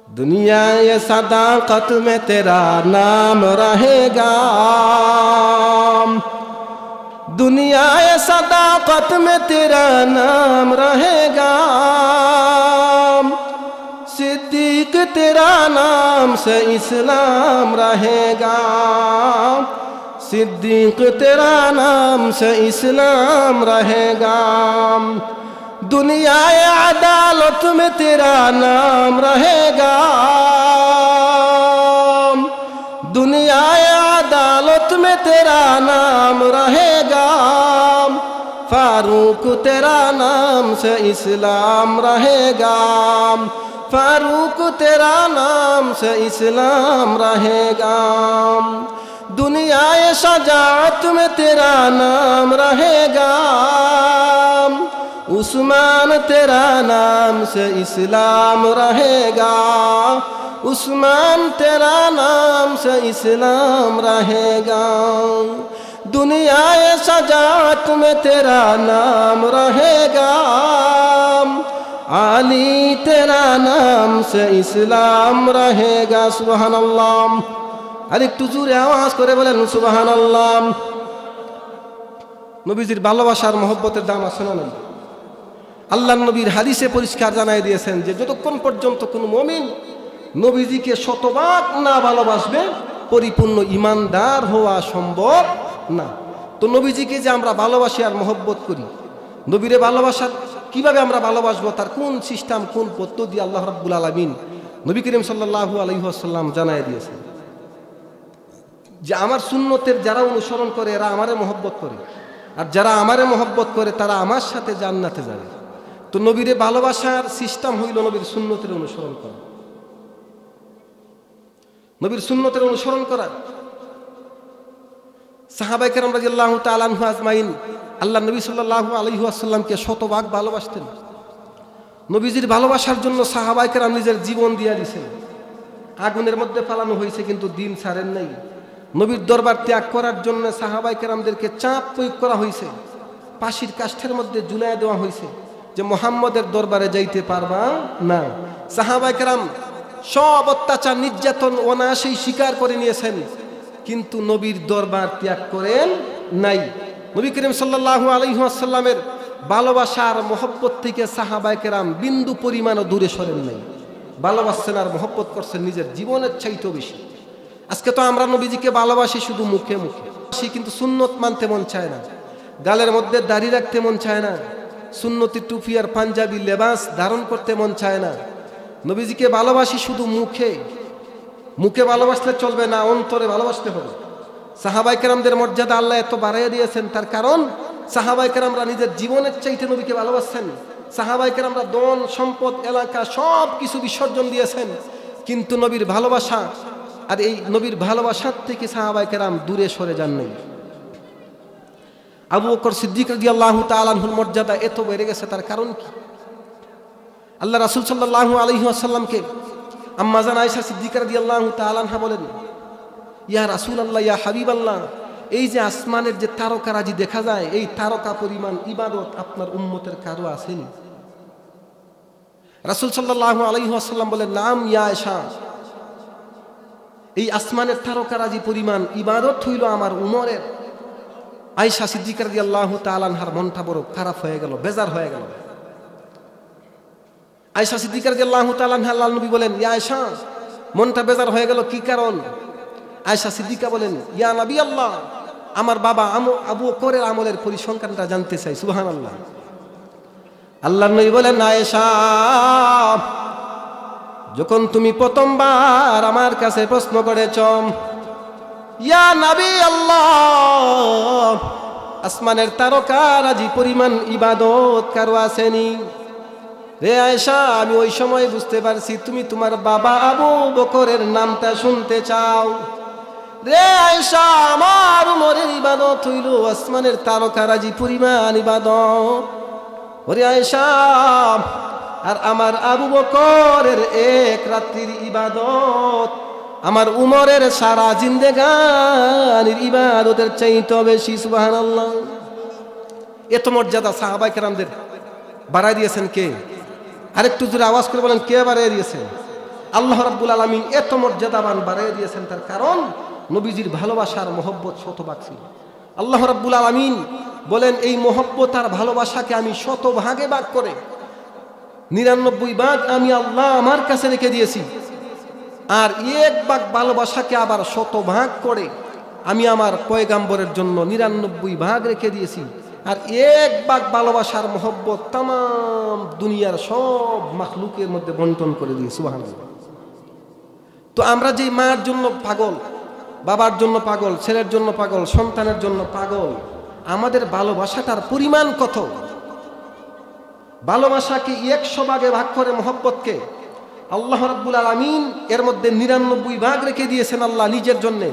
दुनिया ये सदाकत में तेरा नाम रहेगा, दुनिया ये सदाकत में तेरा नाम रहेगा, सिद्दीक तेरा नाम से इस्लाम रहेगा, सिद्दीक तेरा नाम से इस्लाम रहेगा, दुनिया अदालत में तेरा नाम रहेगा, दुनिया अदालत में तेरा नाम रहेगा, फारूक तेरा नाम से इस्लाम रहेगा, फारूक तेरा नाम से इस्लाम रहेगा, दुनियाए शजाअत में तेरा नाम रहेगा, उस्मान तेरा नाम से इस्लाम रहेगा, उस्मान तेरा नाम से इस्लाम रहेगा, दुनियाए शजाअत में तेरा नाम रहेगा, आली तेरा नाम से इस्लाम रहेगा। सुबहानाल्लाह। আর একটু জোরে আওয়াজ করে বলেন সুবহানাল্লাহ। নবীজির ভালোবাসার মহব্বতের দাম আছে না নাই? আল্লাহর নবীর হাদিসে পরিষ্কার জানাই দিয়েছেন যে যতক্ষণ পর্যন্ত কোনো মুমিন নবীজিকে শতভাগ না ভালোবাসবে পরিপূর্ণ ঈমানদার হওয়া সম্ভব না। তো নবীজিকে যে আমরা ভালোবাসি আর মহব্বত করি, নবীরে ভালোবাসার কিভাবে আমরা ভালোবাসবো, তার কোন সিস্টেম, কোন পদ্ধতি আল্লাহ রাব্বুল আলামিন নবী করিম সাল্লাল্লাহু আলাইহি ওয়াসাল্লাম জানাই দিয়েছেন যে আমার সুন্নতের যারা অনুসরণ করে এরা আমারে মহব্বত করে, আর যারা আমারে মহব্বত করে তারা আমার সাথে জান্নাতে যাবে। তো নবীরে ভালোবাসার সিস্টেম হইল নবীর সুন্নতের অনুসরণ করা, নবীর সুন্নতের অনুসরণ করা। সাহাবায়ে কেরাম রাদিয়াল্লাহু তাআলা আনহু আজমাইন আল্লাহ নবী সাল্লাল্লাহু আলাইহি ওয়াসাল্লামকে শতভাগ ভালোবাসতেন। নবীজির ভালোবাসার জন্য সাহাবায়ে কেরাম নিজের জীবন দিয়ে দিয়েছেন। আগুনের মধ্যে ফালানো হয়েছে কিন্তু দিন ছাড়েন নাই। নবীর দরবার ত্যাগ করার জন্য সাহাবায়ে কেরামদেরকে চাপ প্রয়োগ করা হয়েছে, পাশির কাষ্ঠের মধ্যে ঝুলাইয়া দেওয়া হয়েছে যে মুহাম্মদের দরবারে যাইতে পারবা না। সাহাবায়ে কেরাম সব অত্যাচার নির্যাতন অনায়াসেই স্বীকার করে নিয়েছেন, কিন্তু নবীর দরবার ত্যাগ করেন নাই। নবী করিম সাল্লাল্লাহু আলাইহি ওয়াসাল্লামের ভালোবাসার মহব্বত থেকে সাহাবায়ে কেরাম বিন্দু পরিমাণও দূরে সরেন নাই। ভালোবাসছেন আর মহব্বত করছেন নিজের জীবনের চাইতেও বেশি। আজকে তো আমরা নবীজিকে ভালোবাসি শুধু মুখে মুখে, কিন্তু সুন্নত মানতে মন চায় না, গালের মধ্যে দাড়ি রাখতে মন চায় না, সুন্নতি টুপি আর পাঞ্জাবি লেবাস ধারণ করতে মন চায় না। নবীজিকে ভালোবাসি শুধু মুখে, মুখে ভালোবাসলে চলবে না, অন্তরে ভালোবাসতে হবে। সাহাবায়ে কেরামদের মর্যাদা আল্লাহ এত বাড়াইয়া দিয়েছেন, তার কারণ সাহাবায়ে কেরামরা নিজের জীবনের চাইতে নবীকে ভালোবাসছেন। সাহাবায়ে কেরামরা ধন সম্পদ এলাকা সব কিছু বিসর্জন দিয়েছেন, কিন্তু নবীর ভালোবাসা আর এই নবীর ভালোবাসার থেকে সাহাবায়ে কেরাম দূরে সরে যান নাই। আবু বকর সিদ্দিক রাদিয়াল্লাহু তাআলা আনহুর মর্যাদা এত বেড়ে গেছে, তার কারণ কি? আল্লাহ রাসূল সাল্লাল্লাহু আলাইহি ওয়াসাল্লামকে আম্মা জান আয়েশা সিদ্দিকা রাদিয়াল্লাহু তাআলা আনহা বলেন, ইয়া রাসূলুল্লাহ, ইয়া হাবিবাল্লাহ, এই যে আসমানের যে তারকারাজি দেখা যায়, এই তারকা পরিমাণ ইবাদত আপনার উম্মতের কারো আসেনি? রাসূল সাল্লাল্লাহু আলাইহি ওয়াসাল্লাম বলেন, নাম ইয়া আয়েশা, এই আসমানের তারকারাজি পরিমাণ ইবাদত হইল আমার উমরের। আয়েশা সিদ্দিকা রাদিয়াল্লাহু তাআলা আনহার মনটা বড় খারাপ হয়ে গেল, বেজার হয়ে গেল। আয়েশা সিদ্দিকা রাদিয়াল্লাহু তাআলা আনহা আল্লাহর নবী বলেন, ইয়া আয়েশা, মনটা বেজার হয়ে গেল, কি কারণ? আয়েশা সিদ্দিকা বলেন, ইয়া নবী আল্লাহ, আমার বাবা আবু বকরের আমলের পরিসংখ্যানটা জানতে চাই। সুবহানাল্লাহ। আল্লাহর নবী বলেন, আয়েশা, যখন তুমি প্রথমবার আমার কাছে প্রশ্ন করেছ, ইয়া নবী আল্লাহ, আসমানের তারকারাজি পরিমাণ ইবাদত কারো আসেনি? রে আয়েশা, আমি ওই সময় বুঝতে পারছি তুমি তোমার বাবা আবু বকরের নামটা শুনতে চাও। রে আয়েশা, আমার উমরের ইবাদত হইল আসমানের তারকারাজি পরিমাণ ইবাদত। ওরে আয়েশা, আর আমার আবু বকরের এক রাত্রির ইবাদত আমার উমরের সারা জিন্দেগানির ইবাদতের চাইতে বেশি। সুবহানাল্লাহ। এত মর্যাদা সাহাবায়ে কেরামদের বাড়াই দিয়েছেন কে? আরেকটু জোরে আওয়াজ করে বলেন, কে বাড়াই দিয়েছেন? আল্লাহ রাব্বুল আলামিন এত মর্যাদাবান বাড়াই দিয়েছেন, তার কারণ নবীজির ভালোবাসার মহব্বত শতভাগ ছিল। আল্লাহ রাব্বুল আলামিন বলেন, এই মহব্বত আর ভালোবাসাকে আমি শতভাগে ভাগ করে 99 ভাগ আমি আল্লাহ আমার কাছে রেখে দিয়েছি, আর এক ভাগ ভালোবাসাকে আবার শতভাগ করে আমি আমার পয়গাম্বরের জন্য 99 ভাগ রেখে দিয়েছি, আর এক ভাগ ভালোবাসার মহব্বত তাম দুনিয়ার সব মাখলুকের মধ্যে বন্টন করে দিয়েছি। সুবহানাল্লাহ। তো আমরা যে মায়ের জন্য পাগল, বাবার জন্য পাগল, ছেলের জন্য পাগল, সন্তানের জন্য পাগল, আমাদের ভালোবাসাটার পরিমাণ কত? ভালোবাসাকে 100 ভাগে ভাগ করে মহব্বতকে আল্লাহ রাব্বুল আলামিন এর মধ্যে 99 ভাগ রেখে দিয়েছেন আল্লাহ নিজের জন্যে,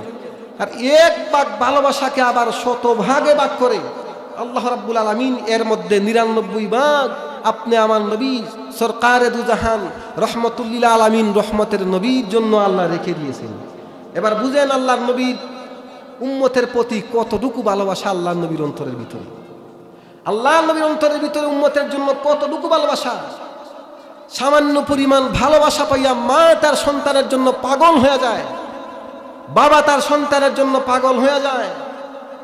আর এক ভাগ ভালোবাসাকে আবার 100 ভাগে ভাগ করে আল্লাহ রাব্বুল আলামিন এর মধ্যে 99 ভাগ আপনি আমার নবী সরকারে দু জাহান রহমতুল্লিল আলামিন রহমতের নবীর জন্য আল্লাহ রেখে দিয়েছেন। এবার বুঝেন আল্লাহর নবীর উম্মতের প্রতি কতটুকু ভালোবাসা আল্লাহর নবীর অন্তরের ভিতরে, আল্লাহর নবীর অন্তরের ভিতরে উম্মতের জন্য কতটুকু ভালোবাসা। সামান্য পরিমাণ ভালোবাসা পাইয়া মা তার সন্তানের জন্য পাগল হয়ে যায়, বাবা তার সন্তানের জন্য পাগল হয়ে যায়।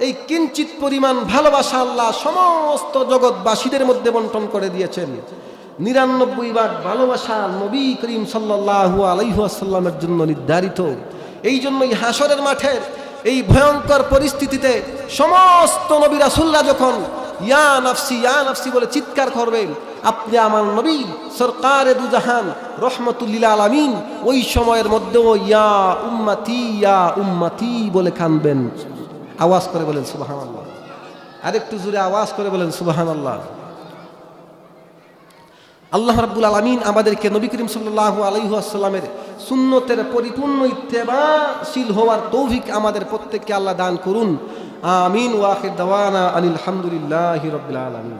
এই কিঞ্চিত পরিমাণ ভালোবাসা আল্লাহ সমস্ত জগৎবাসীদের মধ্যে বন্টন করে দিয়েছেন। 99 ভাগ ভালোবাসা নবী করিম সাল্লাল্লাহু আলাইহি ওয়াসাল্লামের জন্য নির্ধারিত। এই জন্যই হাসরের মাঠের এই ভয়ঙ্কর পরিস্থিতিতে সমস্ত নবী রাসূলরা যখন ইয়া নাফসি বলে চিৎকার করবেন, আপনি আমার নবী সরকারে দু জাহান রহমতুল্লিল আলামিন ওই সময়ের মধ্যেও ইয়া উম্মতি বলে কাঁদবেন। আওয়াজ করে বলেন সুবহানাল্লাহ, আরেকটু জোরে আওয়াজ করে বলেন সুবহানাল্লাহ। আল্লাহ রাব্বুল আলামিন আমাদেরকে নবী করিম সাল্লাল্লাহু আলাইহি ওয়াসাল্লামের সুন্নতের পরিপূর্ণ ইত্তেবাশীল হওয়ার তৌফিক আমাদের প্রত্যেককে আল্লাহ দান করুন। আমিন। ওয়া আখির দাওয়ানা আনিল হামদুলিল্লাহি রাব্বিল আলামিন।